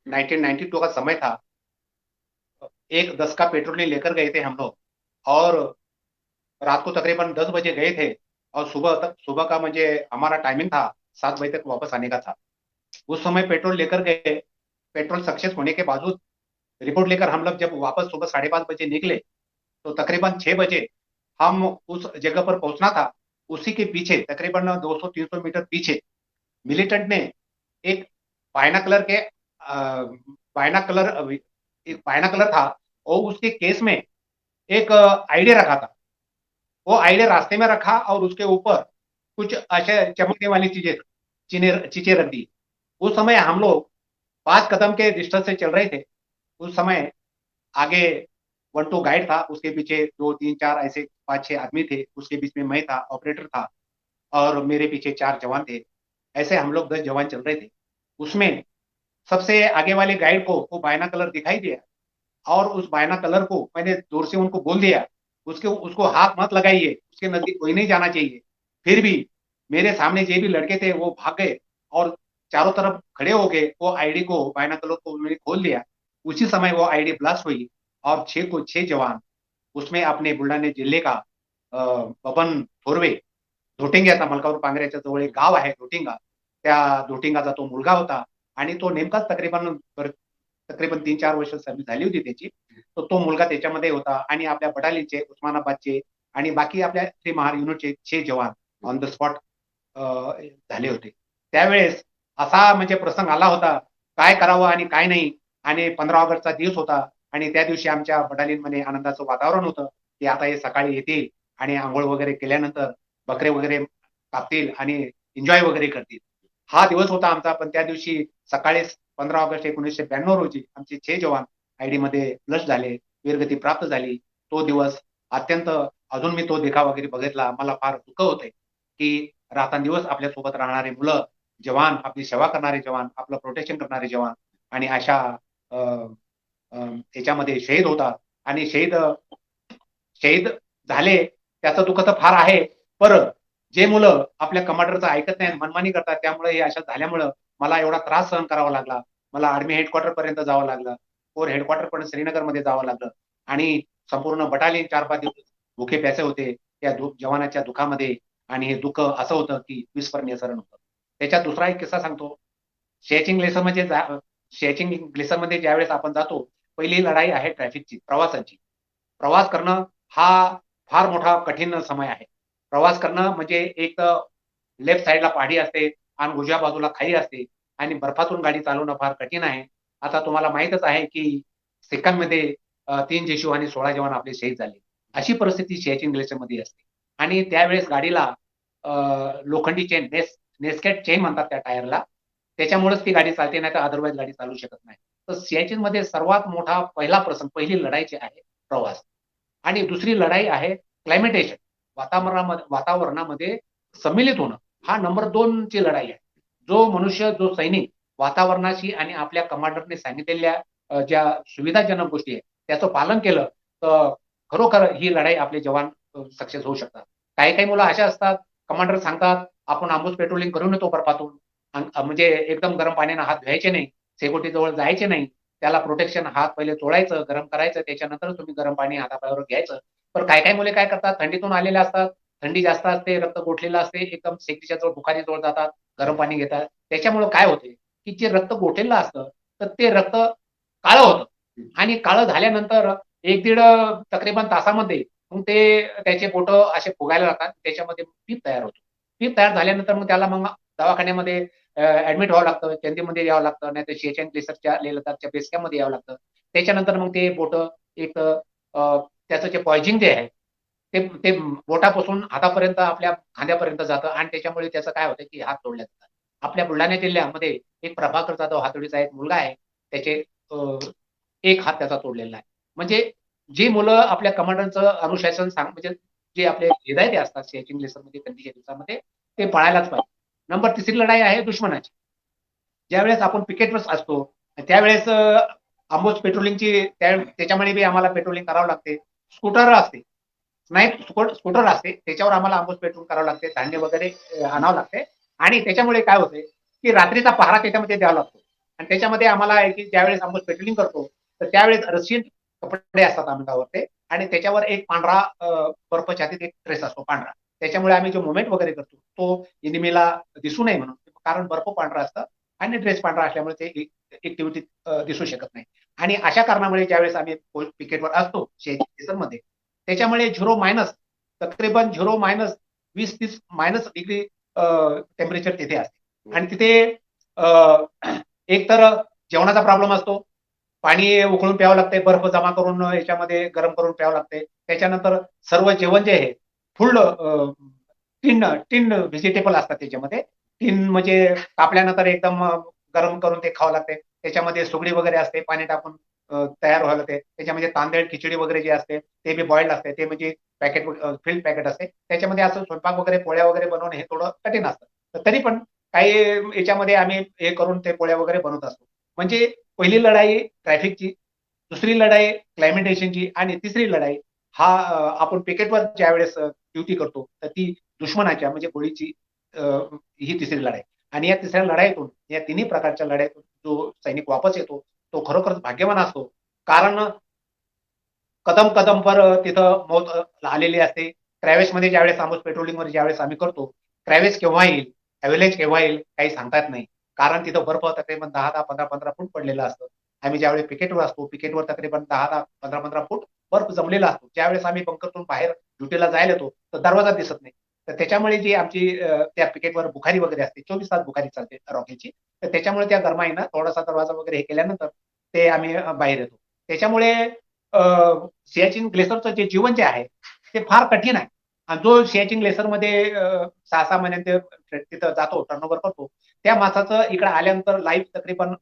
1992 का समय था। एक 10 का पेट्रोल लेकर गए थे हम लोग, और रात को तकरीबन 10 बजे गए थे, और सुबह का मुझे हमारा टाइमिंग था 7 बजे तक वापस आने का था। उस समय पेट्रोल लेकर गए। पेट्रोल सक्सेस होने के बावजूद रिपोर्ट लेकर हम लोग जब वापस सुबह 5:30 बजे निकले, तो तकरीबन 6 बजे हम उस जगह पर पहुंचना था। उसी के पीछे तकरीबन 200-300 मीटर पीछे मिलिटेंट ने एक बायनाकुलर के बायनाकुलर एक बायनाकुलर था, और उसके केस में एक आईडिया रखा था। वो आईडिया रास्ते में रखा, और उसके ऊपर कुछ ऐसे चमकने वाली चीजें रख दी। उस समय हम लोग 5 कदम के डिस्टेंस से चल रहे थे। उस समय आगे 1-2 गाइड था, उसके पीछे 2-3-4 ऐसे 5-6 आदमी थे, उसके बीच में मैं था, ऑपरेटर था, और मेरे पीछे 4 जवान थे। ऐसे हम लोग 10 जवान चल रहे थे। उसमें सबसे आगे वाले गाइड को वो बायनाकुलर दिखाई दिया, और उस बायनाकुलर को मैंने दूर से उनको बोल दिया, उसको हाथ मत लगाइए, उसके नजदीक कोई नहीं जाना चाहिए। फिर भी मेरे सामने जो भी लड़के थे वो भाग गए, और चारों तरफ खड़े हो गए। वो आईडी को, बायनाकुलर को उन्होंने खोल लिया। उसी समय वो आईडी ब्लास्ट हुई, और 6 जवान उसमें अपने बुलढाणा जिल्हे का बबन थोरवे, धोटिंग्याचा, मलकापूर पांगऱ्याच्या जवळ एक गाव आहे धोटिंगा, त्या धोटिंगाचा तो मुलगा होता। आणि तो नेमकाच तकरीबन 3-4 वर्ष सर्व्हिस झाली होती त्याची। तो तो मुलगा त्याच्यामध्ये होता, आणि आपल्या बटालियनचे, उस्मानाबादचे आणि बाकी आपल्या 3 महार युनिटचे 6 जवान ऑन द स्पॉट झाले होते। त्यावेळेस असा म्हणजे प्रसंग आला होता, काय करावं आणि काय नाही। आणि 15 ऑगस्टचा दिवस होता, आणि त्या दिवशी आमच्या बटालियनमध्ये आनंदाचं वातावरण होतं, की आता हे सकाळी येतील आणि आंघोळ वगैरे केल्यानंतर बकरे वगैरे कापतील आणि एन्जॉय वगैरे करतील। हा दिवस होता आमचा। पण त्या दिवशी सकाळी 15 ऑगस्ट 1992 रोजी आमचे 6 जवान आयडी मध्ये प्लस झाले, वीरगती प्राप्त झाली। तो दिवस अत्यंत, अजून मी तो देखावा वगैरे बघितला, मला फार दुःख होते की रात्रंदिवस आपल्या सोबत राहणारे मुलं, जवान, आपली सेवा करणारे जवान, आपलं प्रोटेक्शन करणारे जवान, आणि अशा याच्यामध्ये शहीद होतात। आणि शहीद झाले, त्याचं दुःख तर फार आहे। पर जे मुलं आपल्या कमांडरचं ऐकत नाहीत, मनमानी करतात, त्यामुळे हे अशा झाल्यामुळं मला एवढा त्रास सहन करावा लागला। मला आर्मी हेडक्वार्टर पर्यंत जावं लागलं, कोर हेडक्वार्टर पर्यंत श्रीनगरमध्ये जावं लागलं, आणि संपूर्ण बटालियन 4-5 दिवस भुके प्यासे होते त्या जवानाच्या दुःखामध्ये। आणि हे दुःख असं होतं की विस्मरणीय सरण होतं। त्याच्यात दुसरा एक किस्सा सांगतो। सियाचिन ग्लेशियरमध्ये ज्यावेळेस आपण जातो, पहिली लढाई आहे ट्रॅफिकची, प्रवासाची। प्रवास करणं हा फार मोठा कठीण समय आहे। प्रवास करणं म्हणजे एक तर लेफ्ट साईडला पहाडी असते, आणि उजव्या बाजूला खाई असते, आणि बर्फातून गाडी चालवणं फार कठीण आहे। आता तुम्हाला माहीतच आहे की सिक्कीममध्ये 3 शिशू आणि 16 जवान आपले शहीद झाले. अशी परिस्थिती सियाचीन ग्लेशियरमध्ये असते. आणि त्यावेळेस गाडीला लोखंडी चेन नेस्केट चेन म्हणतात त्या टायरला, त्याच्यामुळेच ती गाडी चालते, नाही तर अदरवाईज गाडी चालू शकत नाही. तर सियाचीनमध्ये सर्वात मोठा पहिला प्रसंग, पहिली लढाई जी आहे प्रवास, आणि दुसरी लढाई आहे क्लायमेटेशन, वातावरणामध्ये सम्मिलित होणं. हा नंबर 2 ची लढाई आहे. जो मनुष्य, जो सैनिक वातावरणाशी आणि आपल्या कमांडरने सांगितलेल्या ज्या सुविधाजनक गोष्टी आहेत त्याचं पालन केलं, तर खरोखर ही लढाई आपले जवान सक्सेस होऊ शकतात. काही काही मुलं अशा असतात, कमांडर सांगतात आपण आंबूस पेट्रोलिंग करून येतो बर्फातून, म्हणजे एकदम गरम पाण्याने हात धुवायचे नाही, शेकोटीजवळ जायचे नाही, त्याला प्रोटेक्शन हात पहिले चोळायचं, गरम करायचं, त्याच्यानंतर तुम्ही गरम पाणी हातापायावर घ्यायचं. पण काही काही मुले काय करतात, थंडीतून आलेले असतात, थंडी जास्त असते, रक्त गोठलेलं असते, एकदम शेगडीच्या जवळ बुखारीजवळ जातात, गरम पाणी घेतात. त्याच्यामुळे काय होते की जे रक्त गोठलेलं असतं तर ते रक्त काळं होतं, आणि काळं झाल्यानंतर 1-1.5 तकरीबन तासामध्ये मग ते त्याचे बोट असे फुगायला लागतात, त्याच्यामध्ये पीप तयार होतो. पीप तयार झाल्यानंतर मग त्याला मग दवाखान्यामध्ये ऍडमिट व्हावं लागतं, केंद्रीमध्ये यावं लागतं, नाही तर सियाचीन ग्लेशियरच्या लेह लडाखच्या बेस कॅम्पमध्ये यावं लागतं. त्याच्यानंतर मग ते बोट एक त्याचं जे पॉइझनिंग जे आहे ते ते बोटापासून हातापर्यंत आपल्या खांद्यापर्यंत जातं, आणि त्याच्यामुळे त्याचं काय होतं की हात तोडले जातात. आपल्या बुलढाणा जिल्ह्यामध्ये एक प्रभाकर जाधव हातोडीचा एक मुलगा आहे, त्याचे एक हात त्याचा तोडलेला आहे. म्हणजे जी मुलं आपल्या कमांडरचं अनुशासन म्हणजे जे आपले हिदायती असतात सियाचीन ग्लेशियरमध्ये थंडीच्या दिवसामध्ये, ते पाळायलाच पाहिजे. नंबर 3री लढाई आहे दुश्मनाची. ज्यावेळेस आपण पिकेटवर असतो त्यावेळेस आंबोज पेट्रोलिंगची त्याच्यामुळे बी आम्हाला पेट्रोलिंग करावं लागते. स्कूटर असते, नाही स्कूटर असते, त्याच्यावर आम्हाला आंबोज पेट्रोल करावं लागते, धान्य वगैरे आणावं लागते. आणि त्याच्यामुळे काय होते की रात्रीचा पहारा त्याच्यामध्ये द्यावा लागतो. आणि त्याच्यामध्ये आम्हाला आहे की ज्यावेळेस आंबोज पेट्रोलिंग करतो तर त्यावेळेस रशियन कपडे असतात अंगावर ते, आणि त्याच्यावर एक पांढरा बर्फ छातीत एक ट्रेस असतो पांढरा. त्याच्यामुळे आम्ही जो मुवमेंट वगैरे करतो तो एनिमीला दिसू नये म्हणून, कारण बर्फ पांढरा असतं आणि ड्रेस पांढरा असल्यामुळे ते ऍक्टिव्हिटी दिसू शकत नाही. आणि अशा कारणामुळे ज्यावेळेस आम्ही पिकेटवर असतो मध्ये, त्याच्यामुळे 0- तकरीबन 0-20-30 डिग्री टेम्परेचर तिथे असते. आणि तिथे एक तर जेवणाचा प्रॉब्लेम असतो, पाणी उकळून प्यावं लागते, बर्फ जमा करून याच्यामध्ये गरम करून प्यावं लागते. त्याच्यानंतर सर्व जेवण जे आहे फुल टिन व्हेजिटेबल असतात त्याच्यामध्ये. टिन म्हणजे कापल्यानंतर एकदम गरम करून ते खावं लागते. त्याच्यामध्ये सुगडी वगैरे असते, पाणी टाकून तयार व्हायला ते. त्याच्यामध्ये तांदळ खिचडी वगैरे जे असते ते बी बॉइल्ड असते, ते म्हणजे पॅकेट फिल्ड पॅकेट असते. त्याच्यामध्ये असं स्वयंपाक वगैरे पोळ्या वगैरे बनवणं हे थोडं कठीण असतं. तर तरी पण काही याच्यामध्ये आम्ही हे करून ते पोळ्या वगैरे बनवत असतो. म्हणजे पहिली लढाई ट्रॅफिकची, दुसरी लढाई क्लायमेटेशनची, आणि तिसरी लढाई हा आपण पिकेटवर ज्या वेळेस ड्युटी करतो तर ती दुश्मनाच्या म्हणजे गोळीची ही तिसरी लढाई. आणि या तिसऱ्या लढाईतून, या तिन्ही प्रकारच्या लढाईतून जो सैनिक वापस येतो तो खरोखरच भाग्यवान असतो. कारण कदम कदम पर तिथं मौत आलेली असते. मध्ये ज्यावेळेस आंबोज पेट्रोलिंगवर ज्यावेळेस आम्ही करतो, क्रॅवेज केव्हा येईल, अव्हलेज केव्हा येईल काही सांगता येत नाही. कारण तिथं बर्फ तकरीबन 10-10, 15-15 फूट पडलेलं असतं. आम्ही ज्यावेळी पिकेटवर असतो, पिकेटवर तकरीबन 10-10, 15-15 फूट बर्फ जमलेला असतो. ज्यावेळेस आम्ही बंकरतून बाहेर ड्युटीला जायला येतो तर दरवाजा दिसत नाही. तर त्याच्यामुळे जी आमची त्या पिकेटवर बुखारी वगैरे असते, 24 तास बुखारी चालते रॉकेलची, तर त्याच्यामुळे त्या गरमाईनं थोडासा दरवाजा वगैरे हे केल्यानंतर ते आम्ही बाहेर येतो. त्याच्यामुळे सियाचीन ग्लेशियरचं जे जीवन जे आहे ते फार कठीण आहे. आणि जो सियाचीन ग्लेशियरमध्ये 6-6 महिन्यात तिथं जातो, टर्नओव्हर करतो, त्या माणसाचं इकडे आल्यानंतर लाईफ तकरीबन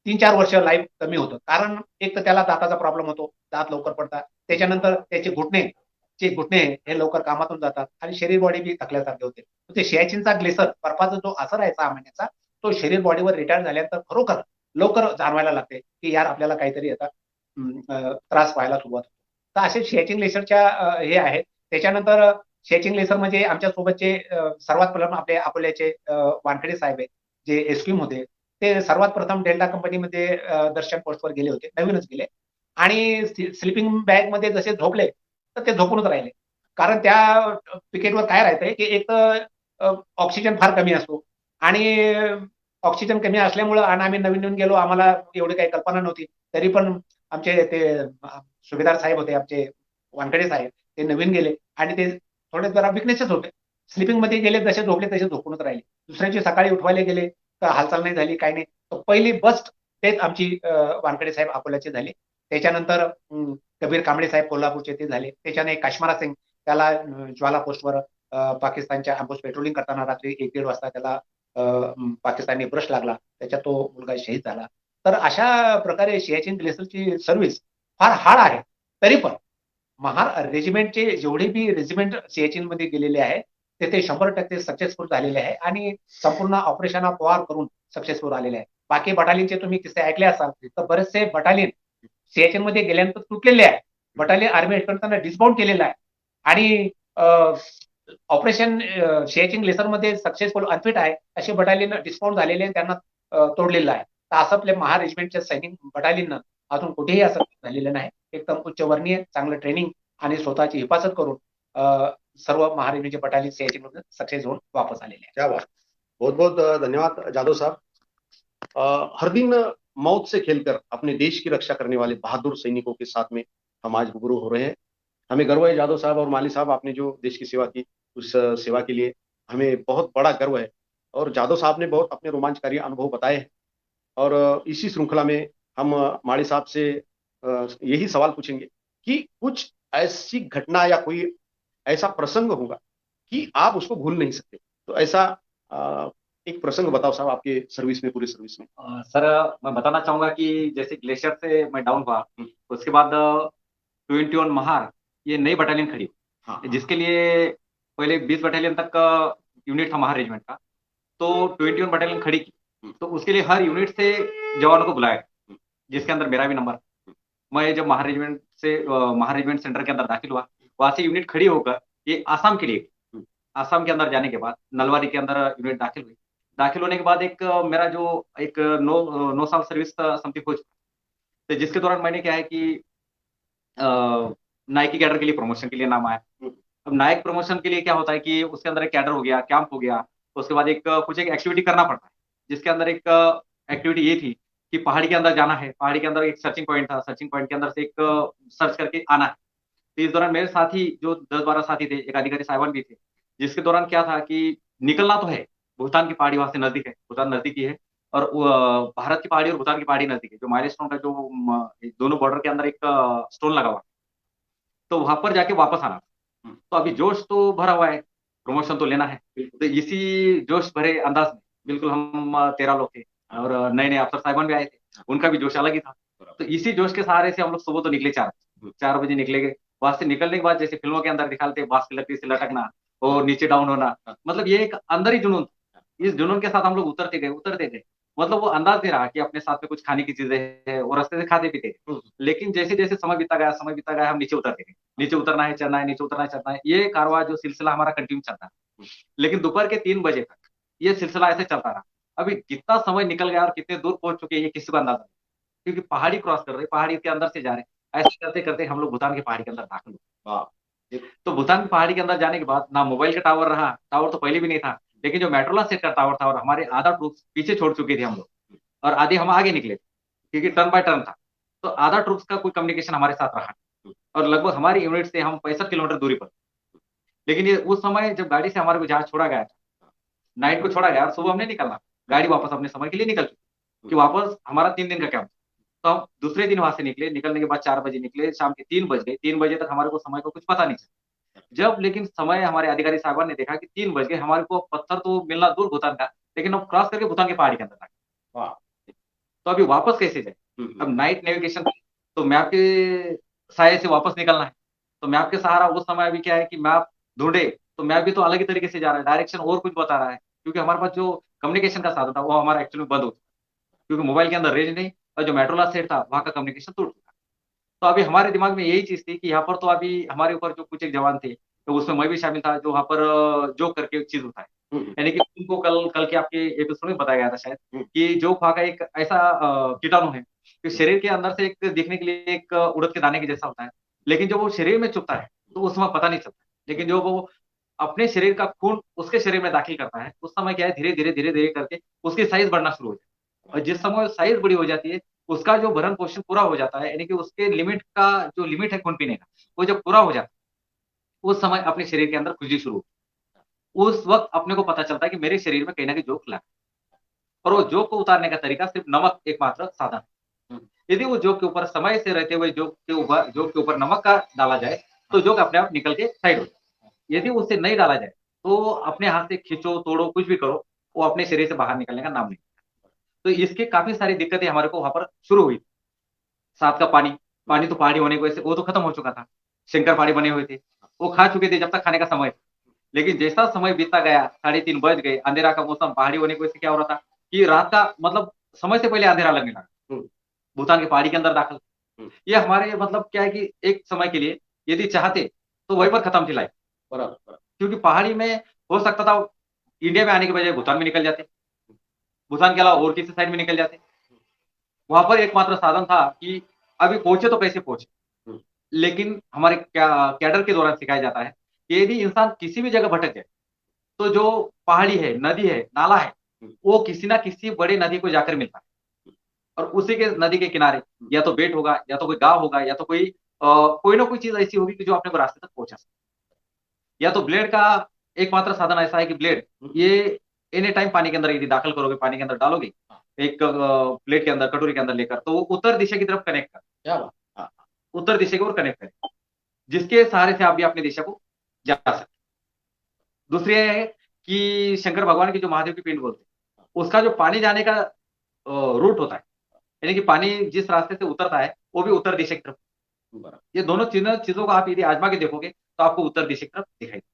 3-4 वर्ष लाईफ कमी होतं. कारण एक तर त्याला दाताचा प्रॉब्लेम होतो, दात लवकर पडतात. त्याच्यानंतर त्याचे घुटणे हे लवकर कामातून जातात, आणि शरीर बॉडी बी थकल्यासारखे होते. ते सियाचीनचा ग्लेशियर बर्फाचा जो असर आहे 6 महिन्याचा, तो शरीर बॉडीवर रिटायर झाल्यानंतर खरोखर लवकर जाणवायला लागते की यार आपल्याला काहीतरी आता त्रास व्हायला सुरुवात होतो. तर असे सियाचीन ग्लेशियरच्या हे आहेत. त्याच्यानंतर सियाचीन ग्लेशियर म्हणजे आमच्या सोबतचे सर्वात प्रथम आपले अकोल्याचे वानखेडे साहेब आहेत, जे एसक्यूम होते. ते सर्वात प्रथम डेल्टा कंपनीमध्ये दर्शन पोस्टवर गेले होते, नवीनच गेले, आणि स्लिपिंग बॅग मध्ये जसे झोपले तर ते झोपूनच राहिले. कारण त्या पिकेटवर काय राहतंय की एक तर ऑक्सिजन फार कमी असतो, आणि ऑक्सिजन कमी असल्यामुळं, आणि आम्ही नवीन नवीन गेलो, आम्हाला एवढी काही कल्पना नव्हती. तरी पण आमचे ते सुभेदार साहेब होते, आमचे वानखेडे साहेब, ते नवीन गेले आणि ते थोडे जरा विकनेसेस होते. स्लिपिंग मध्ये गेले, जसे झोपले तसे झोपूनच राहिले. दुसऱ्याची सकाळी उठवायला गेले तर हालचाल नाही झाली, काही नाही. तर पहिली बस्ट डेथ आमची वानखेडे साहेब अकोल्याची झाली. त्याच्यानंतर कबीर कांबळे साहेब कोल्हापूरचे ते झाले. त्याच्याने काश्मारा सिंग, त्याला ज्वाला पोस्टवर पाकिस्तानच्या अम्बुश पेट्रोलिंग करताना रात्री 1-1:30 वाजता त्याला पाकिस्तानी ब्रश लागला, त्याच्यात तो मुलगा शहीद झाला. तर अशा प्रकारे सियाचीन ग्लेशियरची सर्व्हिस फार हार्ड आहे. तरी पण महार रेजिमेंटचे जेवढे बी रेजिमेंट सियाचीन मध्ये गेलेले आहेत ते 100% सक्सेसफुल झालेले आहे आणि संपूर्ण ऑपरेशन ऑफ वॉर करून सक्सेसफुल आलेले आहे. बाकी बटालियनचे तुम्ही किस्से ऐकले असाल तर बरेचसे बटालियन सियाचीन मध्ये गेल्यानंतर तुटलेले आहे. बटालियन आर्मी हेडक्वार्टरना डिस्बाउंड केलेलं आहे आणि ऑपरेशन सियाचीन ग्लेशियर मध्ये सक्सेसफुल अनफिट आहे असे बटालियन डिस्बाउंड झालेले त्यांना तोडलेलं आहे. तर असं आपल्या महार रेजिमेंटच्या सैनिक बटालियन अजून कुठेही असं झालेलं नाही. एकदम उच्चवर्णीय चांगलं ट्रेनिंग आणि स्वतःची हिफाजत करून सर्व महार रेजिमेंटचे बटालियन सियाचीन मध्ये सक्सेस होऊन वापस आलेले क्या बात, बहुत बहुत धन्यवाद जादव साहब। हर दिन मौत से खेलकर अपने देश की रक्षा करने वाले बहादुर सैनिकों के साथ में हम आज रूबरू हो रहे हैं। हमें गर्व है जादव साहब और माली साहब, आपने जो देश की सेवा की उस सेवा के लिए हमें बहुत बड़ा गर्व है। और जादव साहब ने बहुत अपने रोमांचकारी अनुभव बताए हैं और इसी श्रृंखला में हम माली साहब से यही सवाल पूछेंगे कि कुछ ऐसी घटना या कोई ऐसा प्रसंग होगा कि आप उसको भूल नहीं सकते, तो ऐसा एक प्रसंग बताओ साहब आपके सर्विस में, पूरी सर्विस में। सर मैं बताना चाहूंगा कि जैसे ग्लेशियर से मैं डाउन हुआ, उसके बाद 21 महार ये नई बटालियन खड़ी हुई, हाँ, जिसके लिए पहले 20 बटालियन तक का यूनिट था महार रेजिमेंट का, तो 21 बटालियन खड़ी की, तो उसके लिए हर यूनिट से जवानों को बुलाया, जिसके अंदर मेरा भी नंबर। मैं जब महार रेजिमेंट सेंटर के अंदर दाखिल हुआ, वहां से यूनिट खड़ी होकर ये आसाम के लिए, आसाम के अंदर जाने के बाद नलवारी के अंदर यूनिट दाखिल हुई। दाखिल होने के बाद एक मेरा जो एक 9 साल सर्विस समथिंग हो चुका, तो जिसके दौरान मैंने क्या है कि नायकी कैडर के लिए प्रमोशन के लिए नाम आया। अब नायक प्रमोशन के लिए क्या होता है कि उसके अंदर एक कैडर हो गया, कैंप हो गया, उसके बाद एक कुछ एक एक्टिविटी करना पड़ता है, जिसके अंदर एक एक्टिविटी ये थी कि पहाड़ी के अंदर जाना है। पहाड़ी के अंदर एक सर्चिंग पॉइंट था, सर्चिंग पॉइंट के अंदर से एक सर्च करके आना है। तो इस दौरान मेरे साथी जो 10-12 साथी थे, एक अधिकारी साहिबान भी थे, जिसके दौरान क्या था कि निकलना तो है, भूटान की पहाड़ी वहां से नजदीक है, भूटान नजदीकी है, और भारत की पहाड़ी और भूटान की पहाड़ी नजदीक है, जो माइलस्टोन का जो दोनों बॉर्डर के अंदर एक स्टोन लगा हुआ, तो वहां पर जाके वापस आना। तो अभी जोश तो भरा हुआ है, प्रमोशन तो लेना है, तो इसी जोश भरे अंदाज में बिल्कुल हम 13 लोग थे और नए नए अफसर साहिबान भी आए थे, उनका भी जोश अलग ही था। तो इसी जोश के सहारे से हम लोग सुबह तो निकले 4 बजे निकले गए। वहां से निकलने के बाद जैसे फिल्मों के अंदर दिखाते बांस की लकड़ी से लटकना और नीचे डाउन होना, मतलब ये एक अंदर ही जुनून था। इस जुनून के साथ हम लोग उतरते गए, मतलब वो अंदाज नहीं रहा कि अपने साथ में कुछ खाने की चीजें है और रास्ते से खाते पीते। लेकिन जैसे जैसे समय बीता गया हम नीचे उतरते गए, नीचे उतरना है चढ़ना है, नीचे उतरना है चढ़ना है, ये कारवां जो सिलसिला हमारा कंटिन्यू चलता है। लेकिन दोपहर के 3 बजे तक ये सिलसिला ऐसे चलता रहा। अभी कितना समय निकल गया और कितने दूर पहुंच चुके हैं ये किसी को अंदाजा नहीं, क्योंकि पहाड़ी क्रॉस कर रहे, पहाड़ी के अंदर से जा रहे, ऐसे करते करते हम लोग भूटान की पहाड़ी के अंदर दाखिल हुए। तो भूटान की पहाड़ी के अंदर जाने के बाद ना मोबाइल का टावर रहा, टावर तो पहले भी नहीं था, लेकिन जो मेट्रोला सेट का टावर था और हमारे आधा ट्रूप्स पीछे छोड़ चुके थे हम लोग और आधे हम आगे निकले, क्योंकि टर्न बाय टर्न था, तो आधा ट्रूप्स का कोई कम्युनिकेशन हमारे साथ रहा और लगभग हमारी यूनिट से हम 65 किलोमीटर दूरी पर। लेकिन ये उस समय जब गाड़ी से हमारे को जहाज छोड़ा गया, नाइट को छोड़ा गया और सुबह हमने निकलना, गाड़ी वापस अपने समय के लिए निकल चुकी कि वापस हमारा 3 दिन का कैंप। तो हम दूसरे दिन वहां से निकले, निकलने के बाद 4 बजे निकले, शाम के 3 बज गए। 3 बजे तक हमारे को समय को कुछ पता नहीं चला। जब लेकिन समय हमारे अधिकारी साहबान ने देखा कि 3 बज गए, हमारे को पत्थर तो मिलना दूर भूटान का, लेकिन हम क्रॉस करके भूटान की पहाड़ी के अंदर आ गए। तो अभी वापस कैसे जाए? अब नाइट नेविगेशन, तो मैप के साये से वापस निकलना है, तो मैप के सहारा उस समय अभी क्या है कि मैप ढूंढे तो मैप भी तो अलग ही तरीके से जा रहा है, डायरेक्शन और कुछ बता रहा है, क्योंकि हमारे पास जो कम्युनिकेशन का साधन था वो हमारा एक्चुअली बंद हो चुका, क्योंकि मोबाइल के अंदर रेंज नहीं और जो मेट्रोला सेट था वहां का कम्युनिकेशन टूट चुका। तो अभी हमारे दिमाग में यही चीज थी कि यहाँ पर तो अभी हमारे ऊपर जो कुछ एक जवान थे, तो उसमें मैं भी शामिल था, जो वहां पर जोक करके एक चीज उठाए, यानी कि उनको कल के आपके एपिसोड में बताया गया था शायद कि जोक वहां का एक ऐसा कीटाणु है कि शरीर के अंदर से एक दिखने के लिए एक उड़द के दाने के जैसा होता है, लेकिन जब वो शरीर में चुभता है तो उस समय पता नहीं चलता, लेकिन जो वो अपने शरीर का खून उसके शरीर में दाखिल करता है उस समय क्या है धीरे धीरे करके उसकी साइज बढ़ना शुरू हो जाती है, और जिस समय साइज बड़ी हो जाती है उसका जो भरण पोषण पूरा हो जाता है, यानी कि उसके लिमिट का जो लिमिट है खून पीने का वो जब पूरा हो जाता है उस समय अपने शरीर के अंदर खुजली शुरू होती है। उस वक्त अपने को पता चलता है कि मेरे शरीर में कहीं ना कहीं जोक लगा, और वो जोक को उतारने का तरीका सिर्फ नमक एकमात्र साधन है। यदि वो जोक के ऊपर समय से रहते हुए जोक के ऊपर नमक का डाला जाए तो जोक अपने आप निकल के साइड हो जाए। यदि उसे नहीं डाला जाए तो अपने हाथ से खींचो तोड़ो कुछ भी करो वो अपने शरीर से बाहर निकलने का नाम नहीं। तो इसके काफी सारी दिक्कतें हमारे को वहां पर शुरू हुई। साथ का पानी, पानी तो पहाड़ी होने की वजह से वो तो खत्म हो चुका था। शंकर पहाड़ी बने हुए थे, वो खा चुके थे जब तक खाने का समय था। लेकिन जैसा समय बीतता गया, 3:30 बज गए, अंधेरा का मौसम, पहाड़ी होने की वजह से क्या हो रहा था कि रात का मतलब समय से पहले अंधेरा लगने लगा। भूटान की पहाड़ी के अंदर दाखिल, ये हमारे मतलब क्या है कि एक समय के लिए यदि चाहते तो वहीं पर खत्म थी लाइफ। बराबर। क्योंकि पहाड़ी में हो सकता था इंडिया में आने के बजाय भूटान में निकल जाते, भूटान के अलावा और किसी साइड में निकल जाते। वहां पर एकमात्र साधन था कि अभी पहुंचे तो कैसे पहुंचे। लेकिन हमारे कैडर के दौरान सिखाया जाता है कि यदि इंसान किसी भी जगह भटक जाए तो जो पहाड़ी है, नदी है, नाला है, वो किसी ना किसी बड़े नदी को जाकर मिलता है। और उसी के नदी के किनारे या तो बेट होगा या तो कोई गांव होगा या तो कोई ना कोई चीज ऐसी होगी कि जो अपने को रास्ते तक पहुंचा सके। या तो ब्लेड का एकमात्र साधन ऐसा है कि ब्लेड ये एनी टाइम पानी के अंदर यदि दाखिल करोगे, पानी के अंदर डालोगे एक प्लेट के अंदर, कटोरी के अंदर लेकर, तो वो उत्तर दिशा की तरफ कनेक्ट कर, क्या बात। हाँ, उत्तर दिशा की ओर कनेक्ट करें, जिसके सहारे से आप भी अपनी दिशा को जा सकते। दूसरी ये है कि शंकर भगवान की जो महादेव की पिंड बोलते हैं उसका जो पानी जाने का रूट होता है, यानी कि पानी जिस रास्ते से उतरता है वो भी उत्तर दिशा की तरफ। बराबर। ये दोनों चीजों को आप यदि आजमा के देखोगे तो आपको उत्तर दिशा की तरफ दिखाई देगा।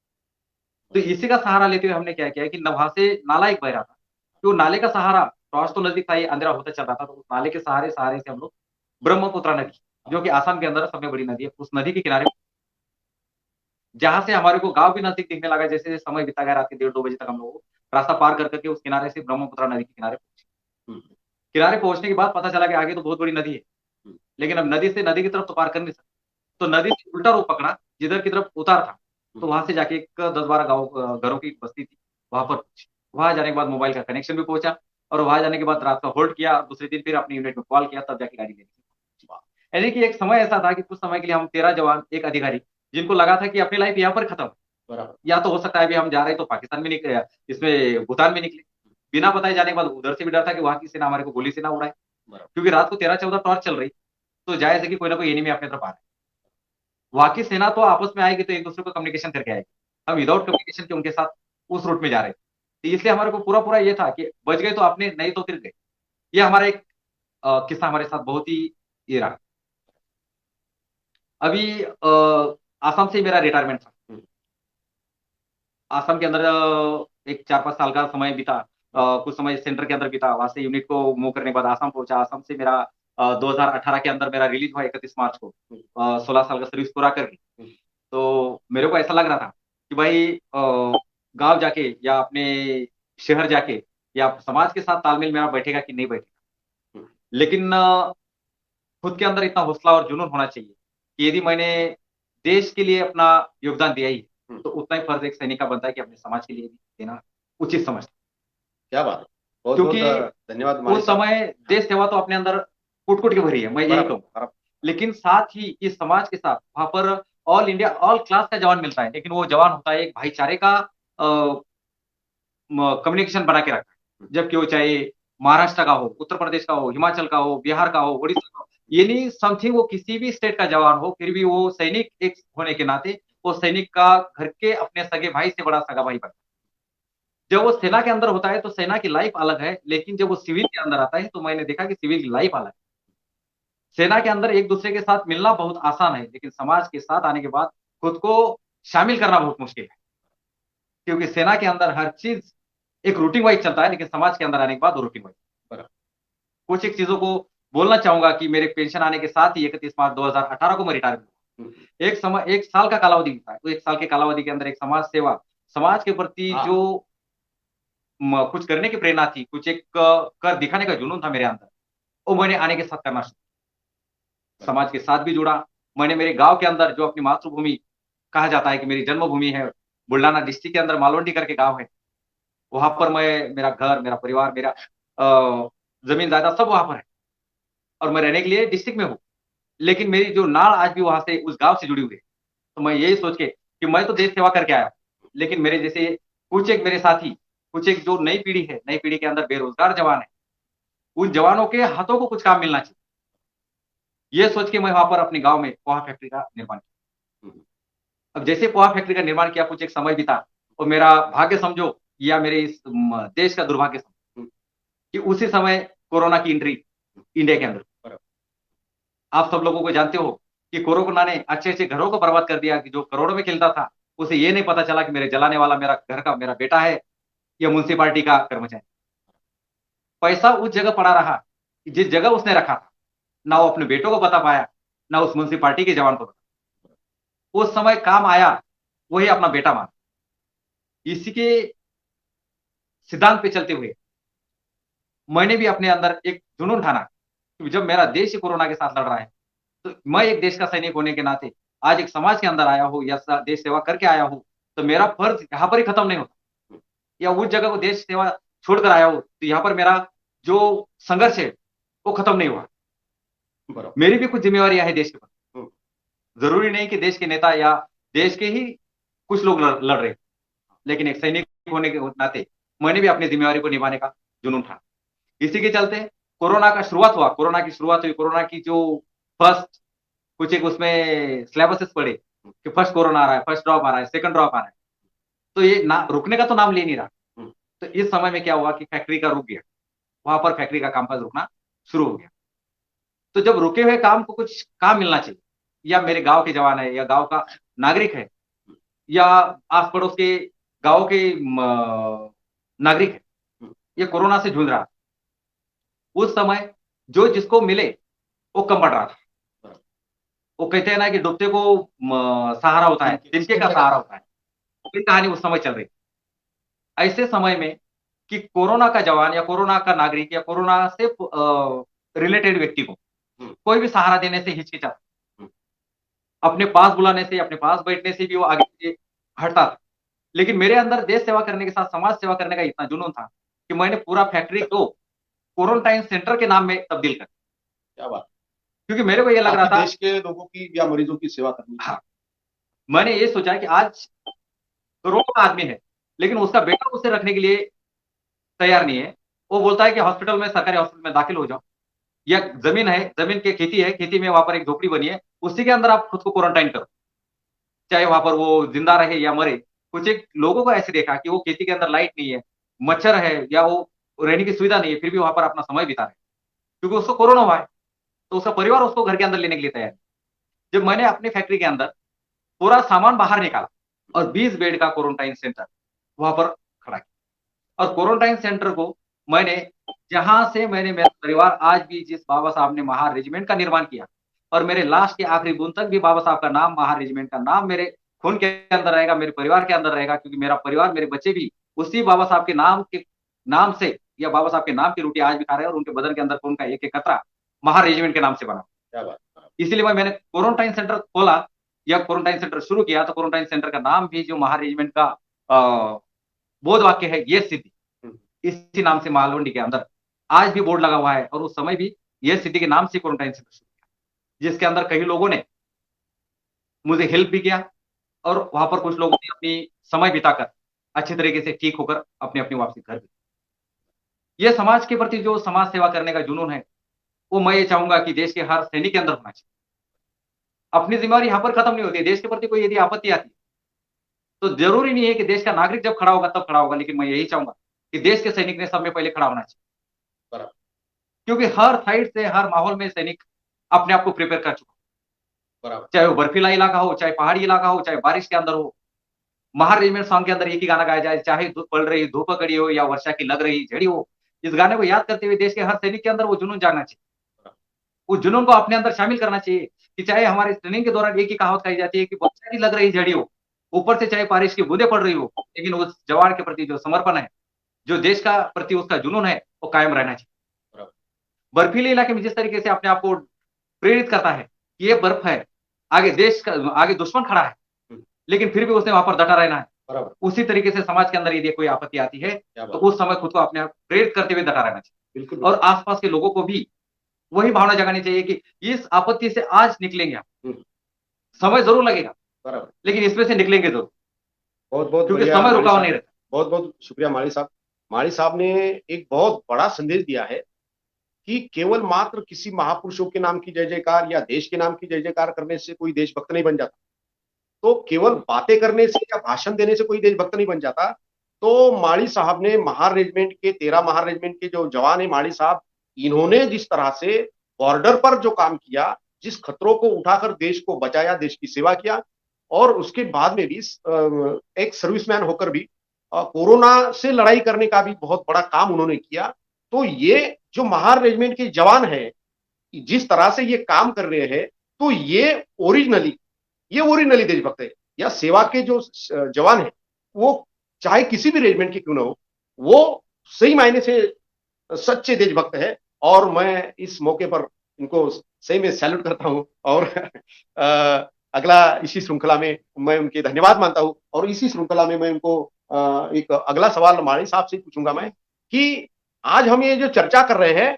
तो इसी का सहारा लेते हुए हमने क्या किया कि वहां से नाला एक बह रहा था, तो नाले का सहारा, टॉर्च तो नजदीक था, ये अंधेरा होता चल रहा था, तो उस नाले के सहारे सहारे से हम लोग ब्रह्मपुत्रा नदी, जो कि आसाम के अंदर सबसे बड़ी नदी है, उस नदी के किनारे, जहां से हमारे को गांव भी नजदीक दिखने लगा। जैसे समय बीता गया, रात के 1:30-2 बजे तक हम लोग रास्ता पार कर करके उस किनारे से ब्रह्मपुत्रा नदी के किनारे पहुंचे। किनारे पहुंचने के बाद पता चला कि आगे तो बहुत बड़ी नदी है, लेकिन अब नदी से नदी की तरफ तो पार कर नहीं सकते, तो नदी से उल्टा रुख पकड़ा, जिधर की तरफ उतार था। तो वहां से जाके एक 10-12 गाँव घरों की बस्ती थी, वहां पर पहुंचे। वहां जाने के बाद मोबाइल का कनेक्शन भी पहुंचा, और वहां जाने के बाद रात का होल्ड किया, और दूसरे दिन फिर अपनी यूनिट में कॉल किया, तब जाके गाड़ी लेने की। यानी कि एक समय ऐसा था कि कुछ समय के लिए हम 13 जवान, एक अधिकारी, जिनको लगा था कि अपनी लाइफ यहाँ पर खत्म, बराबर। या तो हो सकता है अभी हम जा रहे तो पाकिस्तान में निकले, इसमें भूटान में निकले, बिना बताए जाने के बाद उधर से भी डर था कि वहां की सेना हमारे को गोली से ना उड़ाए, क्योंकि रात को 13-14 टॉर्च चल रही, तो जायज है कि कोई ना कोई एनिमी अपने तरफ आ रहा है। वहां की सेना तो आपस में आएगी तो एक दूसरे को कम्युनिकेशन करके आएगी, हम विदाउट कम्युनिकेशन के उनके साथ उस रूट में जा रहे थे। तो इसलिए हमारे को पूरा पूरा ये था कि बच गए तो अपने, नहीं तो फिर गए। ये हमारा एक किस्सा हमारे साथ बहुत ही ये रहा। अभी आसाम से ही मेरा रिटायरमेंट था। आसाम के अंदर एक 4-5 साल का समय बीता, कुछ समय सेंटर के अंदर बीता, वहां से यूनिट को मूव करने के बाद आसाम पहुंचा। आसाम से मेरा 2018 के अंदर मेरा रिलीज हुआ 31 मार्च को, 16 साल का सर्विस पूरा करके। तो मेरे को ऐसा लग रहा था कि भाई गांव जाके या अपने शहर जाके या समाज के साथ तालमेल मेरा बैठेगा कि नहीं बैठेगा। लेकिन खुद के अंदर इतना हौसला और जुनून होना चाहिए कि यदि मैंने देश के लिए अपना योगदान दिया ही तो उतना ही फर्ज एक सैनिक का बनता है कि अपने समाज के लिए भी देना उचित समझता है। क्या बात है। बहुत क्योंकि बहुत धन्यवाद मानी उस साहब। समय देश सेवा तो अपने अंदर कुट कुट के भरी है, मैं यही बराबर, कहूँ। बराबर। लेकिन साथ ही इस समाज के साथ वहां पर ऑल इंडिया ऑल क्लास का जवान मिलता है, लेकिन वो जवान होता है एक भाईचारे का कम्युनिकेशन बना के रखा है। जबकि वो चाहे महाराष्ट्र का हो, उत्तर प्रदेश का हो, हिमाचल का हो, बिहार का हो, उड़ीसा का हो, यानी समथिंग वो किसी भी स्टेट का जवान हो, फिर भी वो सैनिक एक होने के नाते वो सैनिक का घर के अपने सगे भाई से बड़ा सगा भाई बनता है। जब वो सेना के अंदर होता है तो सेना की लाइफ अलग है, लेकिन जब वो सिविल के अंदर आता है तो मैंने देखा कि सिविल की लाइफ अलग है। सेना के अंदर एक दूसरे के साथ मिलना बहुत आसान है, लेकिन समाज के साथ आने के बाद खुद को शामिल करना बहुत मुश्किल है। क्योंकि सेना के अंदर हर चीज एक रूटीन वाइज चलता है, लेकिन समाज के अंदर आने के बाद वो रूटीन वाइज। कुछ एक चीजों को बोलना चाहूंगा कि मेरे पेंशन आने के साथ ही 31 मार्च 2018 को मैं रिटायर हुआ। एक साल का कालावधि था, तो एक साल के कालावधि के अंदर एक समाज सेवा, समाज के प्रति जो कुछ करने की प्रेरणा थी, कुछ एक कर दिखाने का जुनून था मेरे अंदर, वो मैंने आने के साथ करना शुरू। समाज के साथ भी जुड़ा। मैंने मेरे गांव के अंदर, जो अपनी मातृभूमि कहा जाता है कि मेरी जन्मभूमि है, बुल्डाना डिस्ट्रिक्ट के अंदर मालवंडी करके गांव है, वहां पर मैं, मेरा घर, मेरा परिवार, मेरा जमीन जायदाद सब वहां पर है, और मैं रहने के लिए डिस्ट्रिक्ट में हूँ। लेकिन मेरी जो नाड़ आज भी वहां से उस गांव से जुड़ी हुई है। तो मैं यही सोच के कि मैं तो देश सेवा करके आया, लेकिन मेरे जैसे कुछ एक मेरे साथी, कुछ एक जो नई पीढ़ी है, नई पीढ़ी के अंदर बेरोजगार जवान है, उन जवानों के हाथों को कुछ काम मिलना चाहिए। ये सोच के मैं वहां पर अपने गांव में पोहा फैक्ट्री का निर्माण किया। अब जैसे पोहा फैक्ट्री का निर्माण किया, कुछ एक समय बीता, और मेरा भाग्य समझो या मेरे इस देश का दुर्भाग्य समझो कि उसी समय कोरोना की एंट्री इंडिया के अंदर। आप सब लोगों को जानते हो कि कोरोना ने अच्छे अच्छे घरों को बर्बाद कर दिया, कि जो करोड़ों में खेलता था उसे ये नहीं पता चला कि मेरे जलाने वाला मेरा घर का मेरा बेटा है या म्युनिसिपालिटी का कर्मचारी। पैसा उस जगह पड़ा रहा कि जिस जगह उसने रखा था, ना वो अपने बेटों को बता पाया, ना उस म्युनिसिपालिटी के जवान को बता। उस समय काम आया वही अपना बेटा मान। इसी के सिद्धांत पे चलते हुए मैंने भी अपने अंदर एक जुनून ठाना कि जब मेरा देश ही कोरोना के साथ लड़ रहा है, तो मैं एक देश का सैनिक होने के नाते आज एक समाज के अंदर आया हूं या देश सेवा करके आया हूं, तो मेरा फर्ज यहाँ पर ही खत्म नहीं होता, या उस जगह को देश सेवा छोड़कर आया हूं तो यहाँ पर मेरा जो संघर्ष है वो खत्म नहीं हुआ। मेरी भी कुछ जिम्मेवारियां है देश के प्रति। जरूरी नहीं कि देश के नेता या देश के ही कुछ लोग लड़ रहे, लेकिन एक सैनिक होने के नाते मैंने भी अपनी जिम्मेवारी को निभाने का जुनून था। इसी के चलते कोरोना की शुरुआत हुई। कोरोना की जो फर्स्ट कुछ एक उसमें सिलेबसेस पढ़े कि फर्स्ट कोरोना आ रहा है, फर्स्ट ड्रॉप आ रहा है, सेकंड ड्रॉप आ रहा है, तो ये ना रुकने का तो नाम ले नहीं रहा। तो इस समय में क्या हुआ कि फैक्ट्री का रुक गया, वहां पर फैक्ट्री का कामकाज रुकना शुरू हो गया। तो जब रुके हुए काम को कुछ काम मिलना चाहिए, या मेरे गांव के जवान है या गांव का नागरिक है या आस पड़ोस के गांव के नागरिक है, ये कोरोना से जूझ रहा, उस समय जो जिसको मिले वो कम पड़ रहा था। वो कहते हैं ना कि डूबते को सहारा होता है, तिनके का सहारा होता है, ये कहानी उस समय चल रही। ऐसे समय में कि कोरोना का जवान या कोरोना का नागरिक या कोरोना से रिलेटेड व्यक्ति को कोई भी सहारा देने से हिचकिचा, अपने पास बुलाने से, अपने पास बैठने से भी वो आगे से हटता था। लेकिन मेरे अंदर देश सेवा करने के साथ समाज सेवा करने का इतना जुनून था कि मैंने पूरा फैक्ट्री को क्वारंटाइन सेंटर के नाम में तब्दील कर। क्या बात। क्योंकि मेरे को ये लग रहा था देश के लोगों की या मरीजों की सेवा करनी। हाँ, मैंने ये सोचा कि आज करोड़ों का आदमी है लेकिन उसका बेटा उसे रखने के लिए तैयार नहीं है। वो बोलता है कि हॉस्पिटल में, सरकारी हॉस्पिटल में दाखिल हो जाओ, या जमीन है, जमीन की खेती है, खेती में वहां पर एक झोपड़ी बनी है, उसी के अंदर आप खुद को क्वारंटाइन करो, चाहे वहां पर वो जिंदा रहे या मरे। कुछ एक लोगों को ऐसे देखा कि वो खेती के अंदर लाइट नहीं है, मच्छर है, या वो रहने की सुविधा नहीं है, फिर भी वहां पर अपना समय बिता रहे क्योंकि उसको कोरोना हुआ है, तो उसका परिवार उसको घर के अंदर लेने के लिए तैयार है। जब मैंने अपनी फैक्ट्री के अंदर पूरा सामान बाहर निकाला और 20 बेड का क्वारंटाइन सेंटर वहां पर खड़ा किया, और क्वारंटाइन सेंटर को मैंने, जहां से मैंने मेरा परिवार आज भी, जिस बाबा साहब ने महार रेजिमेंट का निर्माण किया, और मेरे लास्ट के आखिरी बूंद तक भी बाबा साहब का नाम, महार रेजिमेंट का नाम मेरे खून के अंदर रहेगा, मेरे परिवार के अंदर रहेगा, क्योंकि मेरा परिवार, मेरे बच्चे भी उसी बाबा साहब के नाम से या बाबा साहब के नाम की रोटी आज भी खा रहे हैं, और उनके बदन के अंदर खून का एक एक कतरा महार रेजिमेंट के नाम से बना। क्या बात। इसलिए मैंने क्वारंटाइन सेंटर खोला या क्वारंटाइन सेंटर शुरू किया, तो क्वारंटाइन सेंटर का नाम भी जो महार रेजिमेंट का बोध वाक्य है, ये सिद्धि, इसी नाम से मालवंडी के अंदर आज भी बोर्ड लगा हुआ है। और उस समय भी ये सिद्धि के नाम से क्वारंटाइन सेंटर शुरू किया, जिसके अंदर कई लोगों ने मुझे हेल्प भी किया, और वहां पर कुछ लोगों ने अपनी समय बिताकर अच्छे तरीके से ठीक होकर अपनी अपनी वापसी घर भी। ये समाज के प्रति जो समाज सेवा करने का जुनून है, वो मैं ये चाहूंगा कि देश के हर सैनिक के अंदर होना चाहिए। अपनी जिम्मेवारी यहाँ पर खत्म नहीं होती है। देश के प्रति कोई यदि आपत्ति आती है तो जरूरी नहीं है कि देश का नागरिक जब खड़ा होगा तब खड़ा होगा, लेकिन मैं यही चाहूंगा कि देश के सैनिक ने सब में पहले खड़ा होना चाहिए, क्योंकि हर साइड से, हर माहौल में सैनिक अपने आप को प्रिपेयर कर चुका, चाहे वो बर्फीला इलाका हो, चाहे पहाड़ी इलाका हो, चाहे बारिश के अंदर हो। महार रेजिमेंट सॉन्ग के अंदर एक ही गाना गाया जाए, चाहे पड़ रही धूप कड़ी हो या वर्षा की लग रही झड़ी हो, इस गाने को याद करते हुए देश के हर सैनिक के अंदर वो जुनून जागना चाहिए। उस जुनून को अपने अंदर शामिल करना चाहिए कि चाहे हमारे ट्रेनिंग के दौरान एक ही कहावत कही जाती है कि वर्षा की लग रही झड़ी हो, ऊपर से चाहे बारिश की बूंदे पड़ रही हो, लेकिन उस जवान के प्रति जो समर्पण है, जो देश का प्रति उसका जुनून है, वो कायम रहना चाहिए। बर्फीले इलाके में जिस तरीके से अपने आप को प्रेरित करता है कि ये बर्फ है, आगे देश का, आगे दुश्मन खड़ा है, लेकिन फिर भी उसने वहां पर डटा रहना है, उसी तरीके से समाज के अंदर यदि कोई आपत्ति आती है तो उस समय खुद को अपने आप प्रेरित करते हुए डटा रहना चाहिए, और आसपास के लोगों को भी वही भावना जगानी चाहिए कि इस आपत्ति से आज निकलेंगे हम, समय जरूर लगेगा लेकिन इसमें से निकलेंगे जरूर। बहुत बहुत क्योंकि समय रुका हुआ नहीं रहता। बहुत बहुत शुक्रिया माली साहब। माली साहब ने एक बहुत बड़ा संदेश दिया है कि केवल मात्र किसी महापुरुषों के नाम की जय जयकार या देश के नाम की जय जयकार करने से कोई देशभक्त नहीं बन जाता। तो केवल बातें करने से या भाषण देने से कोई देशभक्त नहीं बन जाता। तो माड़ी साहब ने महार रेजिमेंट के 13 महार रेजिमेंट के जो जवान है माड़ी साहब, इन्होंने जिस तरह से बॉर्डर पर जो काम किया, जिस खतरों को उठाकर देश को बचाया, देश की सेवा किया, और उसके बाद में भी एक सर्विसमैन होकर भी कोरोना से लड़ाई करने का भी बहुत बड़ा काम उन्होंने किया। तो ये जो महार रेजिमेंट के जवान है, जिस तरह से ये काम कर रहे हैं, तो ये ओरिजिनली देशभक्त है। या सेवा के जो जवान है, वो चाहे किसी भी रेजिमेंट के क्यों ना हो, वो सही मायने से सच्चे देशभक्त है। और मैं इस मौके पर इनको सही में सैल्यूट करता हूं। और अगला इसी श्रृंखला में मैं उनके धन्यवाद मानता हूं। और इसी श्रृंखला में मैं उनको एक अगला सवाल माड़ी साहब से पूछूंगा मैं, कि आज हम ये जो चर्चा कर रहे हैं,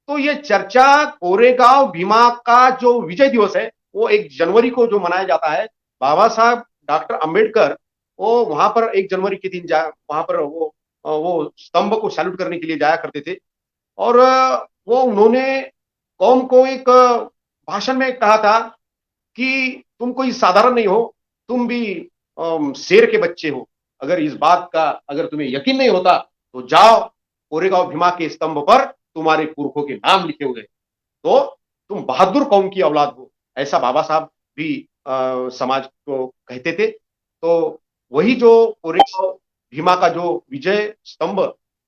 तो ये चर्चा कोरेगांव भीमा का जो विजय दिवस है, वो 1 जनवरी को जो मनाया जाता है। बाबा साहब डॉक्टर अंबेडकर वो वहां पर 1 जनवरी के दिन वहां पर वो स्तंभ को सैल्यूट करने के लिए जाया करते थे। और वो उन्होंने कौम को एक भाषण में कहा था कि तुम कोई साधारण नहीं हो, तुम भी शेर के बच्चे हो। अगर इस बात का अगर तुम्हें यकीन नहीं होता तो जाओ, कोरेगांव भीमा के स्तंभ पर तुम्हारे पुरखों के नाम लिखे हुए, तो तुम बहादुर कौम की औलाद हो। ऐसा बाबा साहब भी समाज को कहते थे। तो वही जो कोरेगांव भीमा का जो विजय स्तंभ,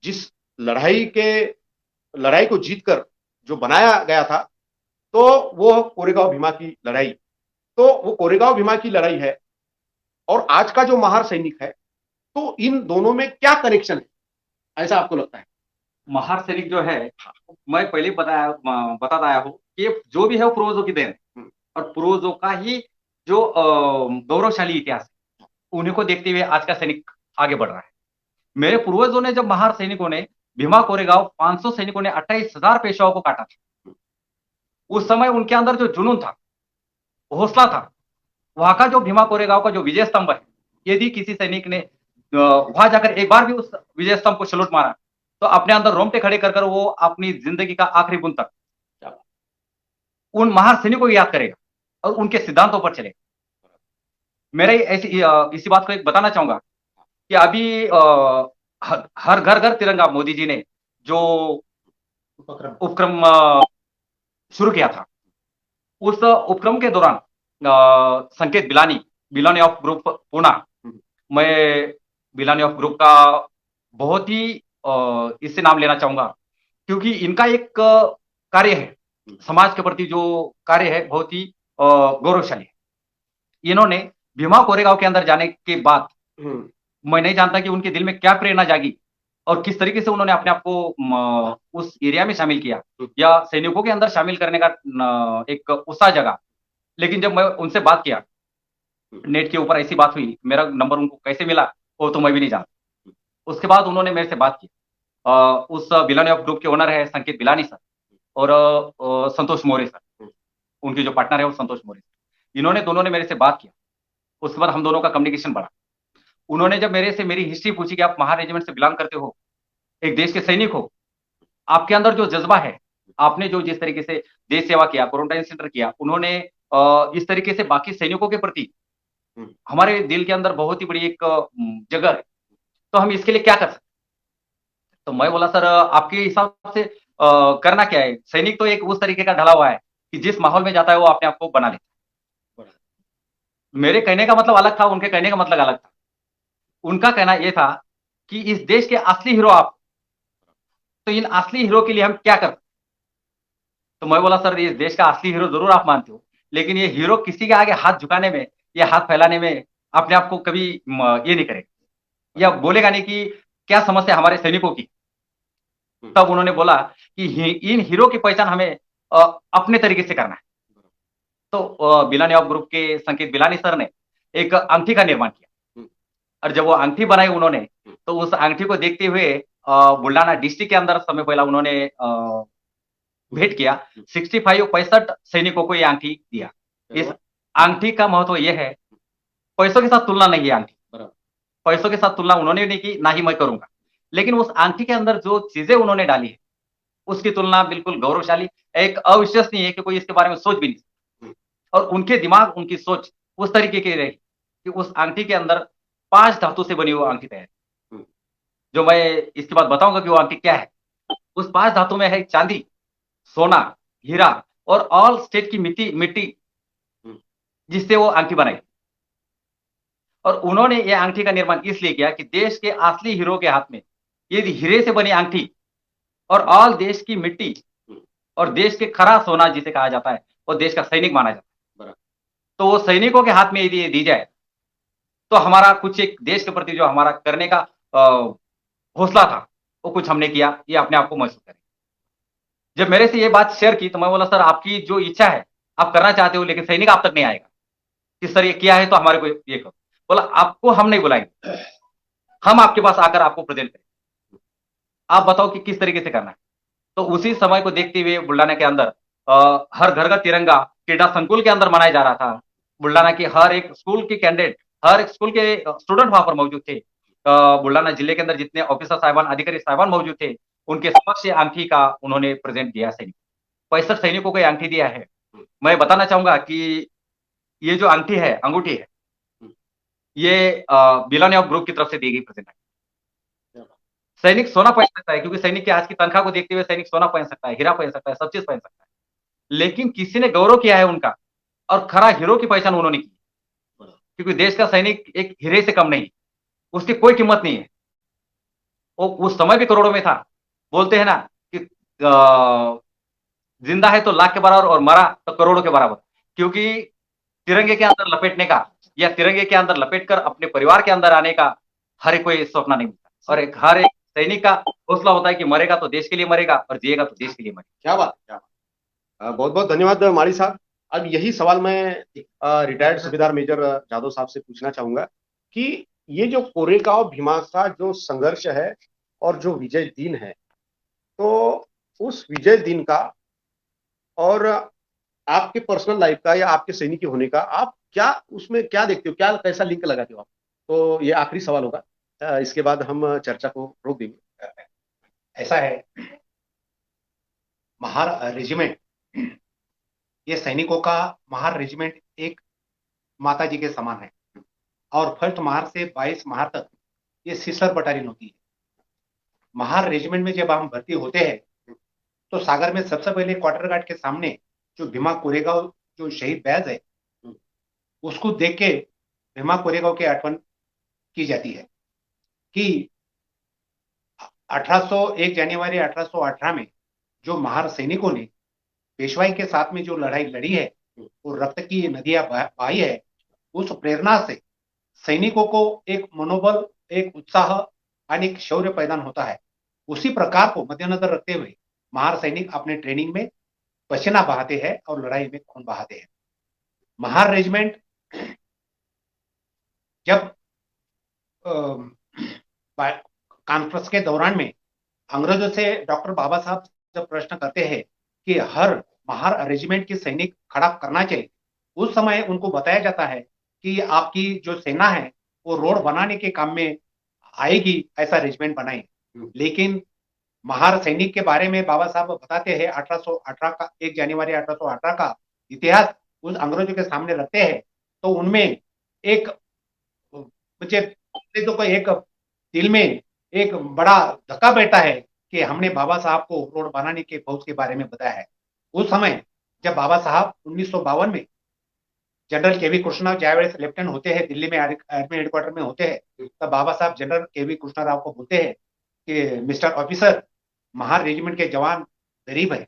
जिस लड़ाई को जीतकर जो बनाया गया था, तो वो कोरेगांव भीमा की लड़ाई, तो वो कोरेगांव भीमा की लड़ाई है। और आज का जो महार सैनिक है, तो इन दोनों में क्या कनेक्शन है, ऐसा आपको लगता है? महार सैनिक जो है, मैं पहले बताता आया हूँ कि जो भी है वो पूर्वजों की देन है, और पूर्वजों का ही जो गौरवशाली इतिहास है, उन्हीं को देखते हुए आज का सैनिक आगे बढ़ रहा है। मेरे पूर्वजों ने जब महार सैनिकों ने भीमा कोरेगांव 500 सैनिकों ने 28,000 पेशवाओं को काटा था, उस समय उनके अंदर जो जुनून था, हौसला था, वहां का जो भीमा कोरेगांव का जो विजय स्तंभ है, यदि किसी सैनिक ने वहां जाकर एक बार भी उस विजय स्तंभ को सैल्यूट मारा, तो अपने अंदर रोंगटे खड़े कर वो अपनी जिंदगी का आखिरी बूंद तक उन महार सैनिकों को याद करेगा और उनके सिद्धांतों पर चलेगा। मेरा इसी बात को एक बताना चाहूंगा कि अभी हर घर घर तिरंगा मोदी जी ने जो उपक्रम शुरू किया था, उस उपक्रम के दौरान संकेत बिलानी ऑफ ग्रुप पुणे, मैं बिलानी ऑफ ग्रुप का बहुत ही इससे नाम लेना चाहूंगा, क्योंकि इनका एक कार्य है, समाज के प्रति जो कार्य है बहुत ही गौरवशाली है। इन्होंने भीमा कोरेगांव के अंदर जाने के बाद मैं नहीं जानता कि उनके दिल में क्या प्रेरणा जागी और किस तरीके से उन्होंने अपने आप को उस एरिया में शामिल किया या सैनिकों के अंदर शामिल करने का एक उत्साह जगा। लेकिन जब मैं उनसे बात किया, नेट के ऊपर ऐसी बात हुई, मेरा नंबर उनको कैसे मिला वो तो मैं भी नहीं जानता। उसके बाद उन्होंने मेरे से बात की, उस बिलानी ऑफ ग्रुप के ओनर है संकेत बिलानी सर और संतोष मौर्य सर, उनके जो पार्टनर है वो संतोष मौर्य सर। इन्होंने दोनों ने मेरे से बात किया, उसके बाद हम दोनों का कम्युनिकेशन बढ़ा। उन्होंने जब मेरे से मेरी हिस्ट्री पूछी कि आप महार रेजिमेंट से बिलोंग करते हो, एक देश के सैनिक हो, आपके अंदर जो जज्बा है, आपने जो जिस तरीके से देश सेवा किया, क्वारंटाइन सेंटर किया, उन्होंने इस तरीके से बाकी सैनिकों के प्रति हमारे दिल के अंदर बहुत ही बड़ी एक जगह है, तो हम इसके लिए क्या कर सकते? तो मैं बोला सर आपके हिसाब से करना क्या है? सैनिक तो एक उस तरीके का ढला हुआ है कि जिस माहौल में जाता है वो अपने आप को बना लेता है। मेरे कहने का मतलब अलग था, उनके कहने का मतलब अलग था। उनका कहना यह था कि इस देश के असली हीरो आप, तो इन असली हीरो के लिए हम क्या कर? तो मैं बोला सर इस देश का असली हीरो जरूर आप मानते हो, लेकिन ये हीरो किसी के आगे हाथ झुकाने में या हाथ फैलाने में अपने आप को कभी ये नहीं करेगा या बोलेगा नहीं कि क्या समस्या हमारे सैनिकों की। तब उन्होंने बोला कि इन हीरो की पहचान हमें अपने तरीके से करना है। तो बिलानी ऑफ ग्रुप के संकेत बिलानी सर ने एक अंगठी का निर्माण किया, और जब वो अंगठी बनाई उन्होंने, तो उस अंगठी को देखते हुए बुल्डाना डिस्ट्रिक्ट के अंदर समय पहला उन्होंने भेंट किया, 65 सैनिकों को ये अंगठी दिया। इस अंगठी का महत्व यह है, पैसों के साथ तुलना नहीं है अंगठी, पैसों के साथ तुलना उन्होंने नहीं की, ना ही मैं करूंगा, लेकिन उस अंगठी के अंदर जो चीजें उन्होंने डाली है उसकी तुलना बिल्कुल गौरवशाली, एक अविश्वसनीय है कि कोई इसके बारे में सोच भी नहीं सकता। और उनके दिमाग, उनकी सोच उस तरीके की रही कि उस अंगठी के अंदर 5 धातु से बनी वो अंगठी तैयार, जो मैं इसके बाद बताऊँगा कि वो अंगठी क्या है। उस 5 धातु में है चांदी, सोना, हीरा और ऑल स्टेट की मिट्टी मिट्टी जिससे वो अंगठी बनाई। और उन्होंने ये अंगठी का निर्माण इसलिए किया कि देश के असली हीरो के हाथ में यदि हीरे से बनी अंगठी और ऑल देश की मिट्टी और देश के खरा सोना जिसे कहा जाता है, वो देश का सैनिक माना जाता है। तो वो सैनिकों के हाथ में यदि ये दी जाए, तो हमारा कुछ एक देश के प्रति जो हमारा करने का हौसला था, वो कुछ हमने किया, ये अपने आप को महसूस करें। जब मेरे से ये बात शेयर की तो मैं बोला, सर आपकी जो इच्छा है, आप करना चाहते हो, लेकिन सैनिक आप तक नहीं आएगा कि सर ये किया है तो हमारे को ये करो। बोला आपको हम नहीं बुलाएंगे, हम आपके पास आकर आपको प्रेजेंट करें, आप बताओ कि किस तरीके से करना है। तो उसी समय को देखते हुए बुल्डाना के अंदर हर घर का तिरंगा क्रीड़ा संकुल के अंदर मनाया जा रहा था। बुल्डाना की हर एक स्कूल के कैंडिडेट, हर एक स्कूल के स्टूडेंट वहां पर मौजूद थे। बुल्डाना जिले के अंदर जितने ऑफिसर साहिबान, अधिकारी साहिबान मौजूद थे, उनके समक्ष ये अंगठी का उन्होंने प्रेजेंट दिया। सैनिक 65 सैनिकों को ये अंगठी दिया है। मैं बताना चाहूंगा कि ये जो अंगठी है, अंगूठी है, ये बिलानिया ग्रुप की तरफ से दी गई प्रेजेंट है। सैनिक सोना पहन सकता है, क्योंकि सैनिक की आज की तनख्वाह को देखते हुए सैनिक सोना पहन सकता है, हीरा पहन सकता है, सब चीज पहन सकता है। लेकिन किसी ने गौरव किया है उनका, और खरा हीरो की पहचान उन्होंने की, क्योंकि देश का सैनिक एक हीरे से कम नहीं, उसकी कोई कीमत नहीं है। वो उस समय भी करोड़ों में था। बोलते हैं ना कि जिंदा है तो लाख के बराबर और मरा तो करोड़ों के बराबर, क्योंकि तिरंगे के अंदर लपेटने का या तिरंगे के अंदर लपेटकर अपने परिवार के अंदर आने का हर एक कोई सपना नहीं मिलता। और एक हर एक सैनिक का हौसला होता है कि मरेगा तो देश के लिए मरेगा और जिएगा तो देश के लिए मरेगा। क्या बात, क्या बात। बहुत बहुत धन्यवाद माली साहब। अब यही सवाल मैं रिटायर्ड सूबेदार मेजर जादव साहब से पूछना चाहूंगा कि ये जो कोरेगांव भीमा का जो संघर्ष है और जो विजय दिन है, तो उस विजय दिन का और आपके पर्सनल लाइफ का या आपके सैनिक होने का आप क्या उसमें क्या देखते हो, क्या कैसा लिंक लगाते हो आप? तो ये आखिरी सवाल होगा, इसके बाद हम चर्चा को रोक देंगे। ऐसा है, महार रेजिमेंट, ये सैनिकों का महार रेजिमेंट एक माता जी के समान है। और 1 मार्च से 22 मार्च तक ये सिस्टर बटालियन होती है। महार रेजिमेंट में जब हम भर्ती होते हैं तो सागर में सबसे पहले क्वार्टर गार्ड के सामने जो भीमा कोरेगांव जो शहीद बैज है, उसको देख के भीमा कोरेगांव की अटवन की जाती है कि 1 जनवरी 1818 में जो महार सैनिकों ने पेशवाई के साथ में जो लड़ाई लड़ी है, वो रक्त की नदियां बहाई है, उस प्रेरणा से सैनिकों को एक मनोबल, एक उत्साह और एक शौर्य पैदा होता है। उसी प्रकार को मद्देनजर रखते हुए महार सैनिक अपने ट्रेनिंग में पसीना बहाते हैं और लड़ाई में खून बहाते हैं। महार रेजिमेंट जब कॉन्फ्रेंस के दौरान में अंग्रेजों से डॉक्टर बाबा साहब जब प्रश्न करते हैं कि हर महार रेजिमेंट की सैनिक खड़ा करना चाहिए, उस समय उनको बताया जाता है कि आपकी जो सेना है वो रोड बनाने के काम में आएगी, ऐसा रेजिमेंट बनाए। लेकिन महार सैनिक के बारे में बाबा साहब बताते हैं 1818 का 1 जनवरी 1818 का इतिहास उस अंग्रेजों के सामने रखते हैं, तो उनमें एक मुझे तो एक दिल में एक बड़ा धक्का बैठा है कि हमने बाबा साहब को रोड बनाने के फौज के बारे में बताया है। उस समय जब बाबा साहब 1952 में जनरल केवी कृष्णा जावेद लेफ्टिनेंट होते हैं, दिल्ली में आर्मी हेडक्वार्टर में होते हैं, तब बाबा साहब जनरल केवी कृष्णा राव को बोलते हैं कि मिस्टर ऑफिसर, महार रेजिमेंट के जवान गरीब है,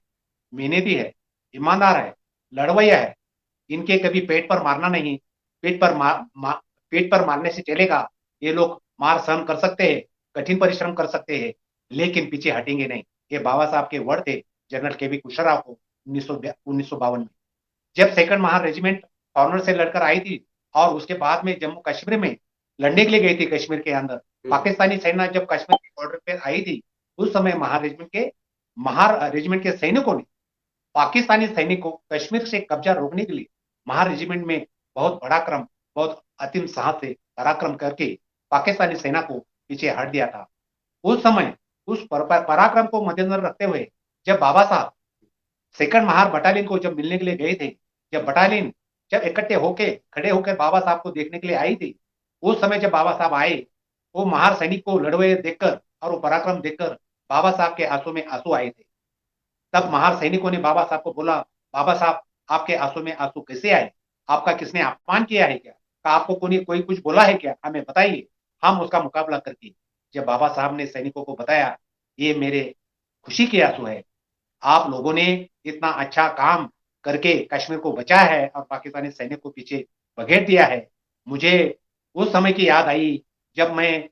मेहनती है, ईमानदार है, लड़वैया है, इनके कभी पेट पर मारना नहीं, पेट पर मारने से चलेगा, ये लोग मार सहन कर सकते हैं, कठिन परिश्रम कर सकते हैं, लेकिन पीछे हटेंगे नहीं। ये बाबा साहब के वर्ड थे जनरल केवी कृष्णा राव को 1952 में। जब सेकंड महार रेजिमेंट फॉरनर से लड़कर आई थी और उसके बाद में जम्मू कश्मीर में लड़ने के लिए गई थी, कश्मीर के अंदर पाकिस्तानी सेना जब कश्मीर के बॉर्डर पे आई थी, उस समय महार रेजिमेंट के सैनिकों ने पाकिस्तानी सैनिकों को कश्मीर से कब्जा रोकने के लिए महार रेजिमेंट में बहुत बड़ा क्रम, बहुत अतिम साहस से पराक्रम करके पाकिस्तानी सेना को पीछे हट दिया था। उस समय उस पराक्रम को मद्देनजर रखते हुए जब बाबा साहब सेकंड महार बटालियन को जब मिलने के लिए गए थे, जब बटालियन जब इकट्ठे होके खड़े होकर बाबा साहब को देखने के लिए आई थी, उस समय जब बाबा साहब आए, वो महार सैनिक को लड़े हुए देखकर और वो पराक्रम देखकर बाबा साहब के आंसू में आंसू आए थे। तब महार सैनिकों ने बाबा साहब को बोला, बाबा साहब आपके आंसू में आंसू कैसे आए? आपका किसने अपमान किया है क्या? आपको कोई कुछ बोला है क्या? हमें बताइए, हम उसका मुकाबला करके। जब बाबा साहब ने सैनिकों को बताया, ये मेरे खुशी के आंसू है, आप लोगों ने इतना अच्छा काम करके कश्मीर को बचाया है और पाकिस्तानी सैनिक को पीछे बघेर दिया है। मुझे उस समय की याद आई जब मैं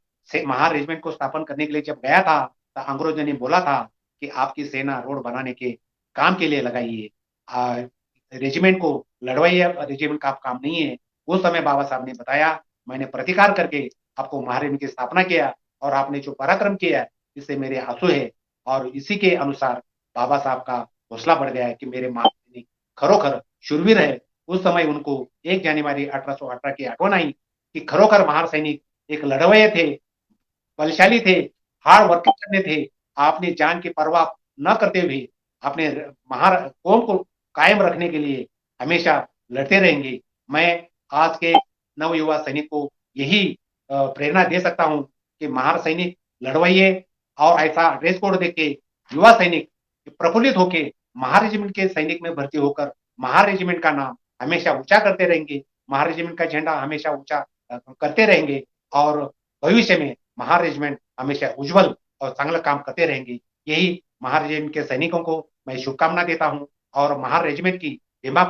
महार रेजिमेंट को स्थापन करने के लिए जब गया था, तो अंग्रेजों ने बोला था कि आपकी सेना रोड बनाने के काम के लिए लगाइए, रेजिमेंट को लड़वाइए, रेजिमेंट का आप काम नहीं है। उस समय बाबा साहब ने बताया, मैंने प्रतिकार करके आपको महारेजिमेंट की स्थापना किया और आपने जो पराक्रम किया इससे मेरे आंसू है। और इसी के अनुसार बाबा साहब का हौसला बढ़ गया है कि मेरे माँ खरोखर शूरवीर है। उस समय उनको 1 जनवरी 1818 की आठवण आई कि खरोखर महार सैनिक एक लड़वैये थे, बलशाली थे, हार्ड वर्किंग करने थे। आपने जान की परवाह न करते हुए अपने महार कौम को कायम रखने के लिए हमेशा लड़ते रहेंगे। मैं आज के नवयुवा सैनिक को यही प्रेरणा दे सकता हूं कि महार सैनिक लड़वैये और ऐसा ड्रेस कोड देख के युवा सैनिक प्रफुल्लित होके महार रेजिमेंट के सैनिक में भर्ती होकर महार रेजिमेंट का नाम हमेशा ऊंचा करते रहेंगे, महार रेजिमेंट का झंडा हमेशा ऊंचा करते रहेंगे और भविष्य में महार रेजिमेंट हमेशा उज्जवल और चांगला काम करते रहेंगे। यही महार रेजिमेंट के सैनिकों को मैं शुभकामना देता हूं और महार रेजिमेंट की भीमा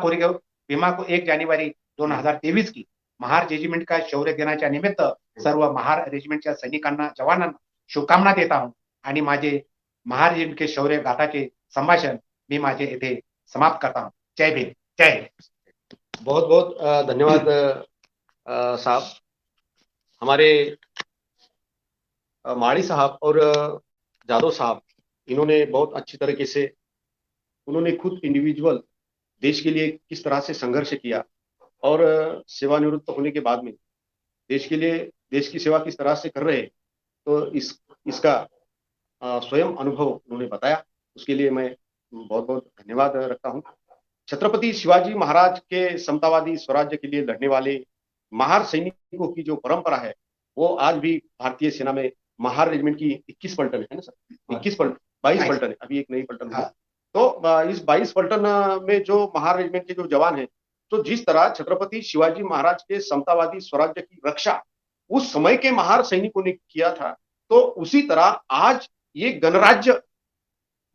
को 1 जनवरी 2023 की महार रेजिमेंट का शौर्य दिनाच्या निमित्त सर्व महार रेजिमेंटच्या सैनिकांना जवानांना शुभकामना देता हूं आणि माझे महार रेजिमेंट के शौर्य गाथाचे संभाषण मी माझे इथे समाप्त करता हूं। जय भीम, जय हिंद। बहुत बहुत धन्यवाद साहब। हमारे माड़ी साहब और जादव साहब, इन्होंने बहुत अच्छी तरीके से, उन्होंने खुद इंडिविजुअल देश के लिए किस तरह से संघर्ष किया और सेवानिवृत्त होने के बाद में देश के लिए, देश की सेवा किस तरह से कर रहे हैं, तो इसका स्वयं अनुभव उन्होंने बताया। उसके लिए मैं बहुत बहुत धन्यवाद रखता हूं। छत्रपति शिवाजी महाराज के समतावादी स्वराज्य के लिए लड़ने वाले महार सैनिकों की जो परंपरा है, वो आज भी भारतीय सेना में महार रेजिमेंट की 21 पलटन है ना सर, 22 पलटन है, अभी एक नई पलटन है। तो इस 22 पलटन में जो महार रेजिमेंट के जो जवान हैं, तो जिस तरह छत्रपति शिवाजी महाराज के समतावादी स्वराज्य की रक्षा उस समय के महार सैनिकों ने किया था, तो उसी तरह आज ये गणराज्य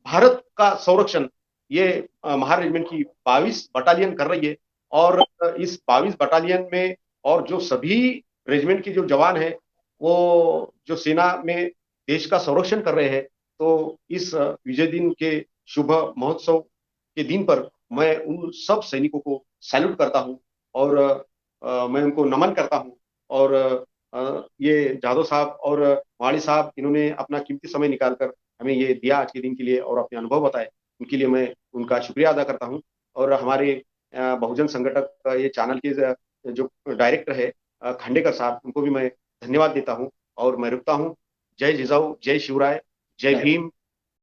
भारत का संरक्षण ये महार रेजिमेंट की 22 बटालियन कर रही है। और इस 22 बटालियन में और जो सभी रेजिमेंट के जो जवान हैं, वो जो सेना में देश का संरक्षण कर रहे हैं, तो इस विजय दिन के शुभ महोत्सव के दिन पर मैं उन सब सैनिकों को सैल्यूट करता हूं और मैं उनको नमन करता हूं। और ये जादव साहब और वाणी साहब, इन्होंने अपना कीमती समय निकालकर हमें ये दिया आज के दिन के लिए और अपने अनुभव बताए, उनके लिए मैं उनका शुक्रिया अदा करता हूं। और हमारे बहुजन संगठक ये चैनल के जो डायरेक्टर है खांडेकर साहब, उनको भी मैं धन्यवाद देता हूं और मैं रुकता हूं। जय जिजाऊ, जय शिवराय, जय भीम,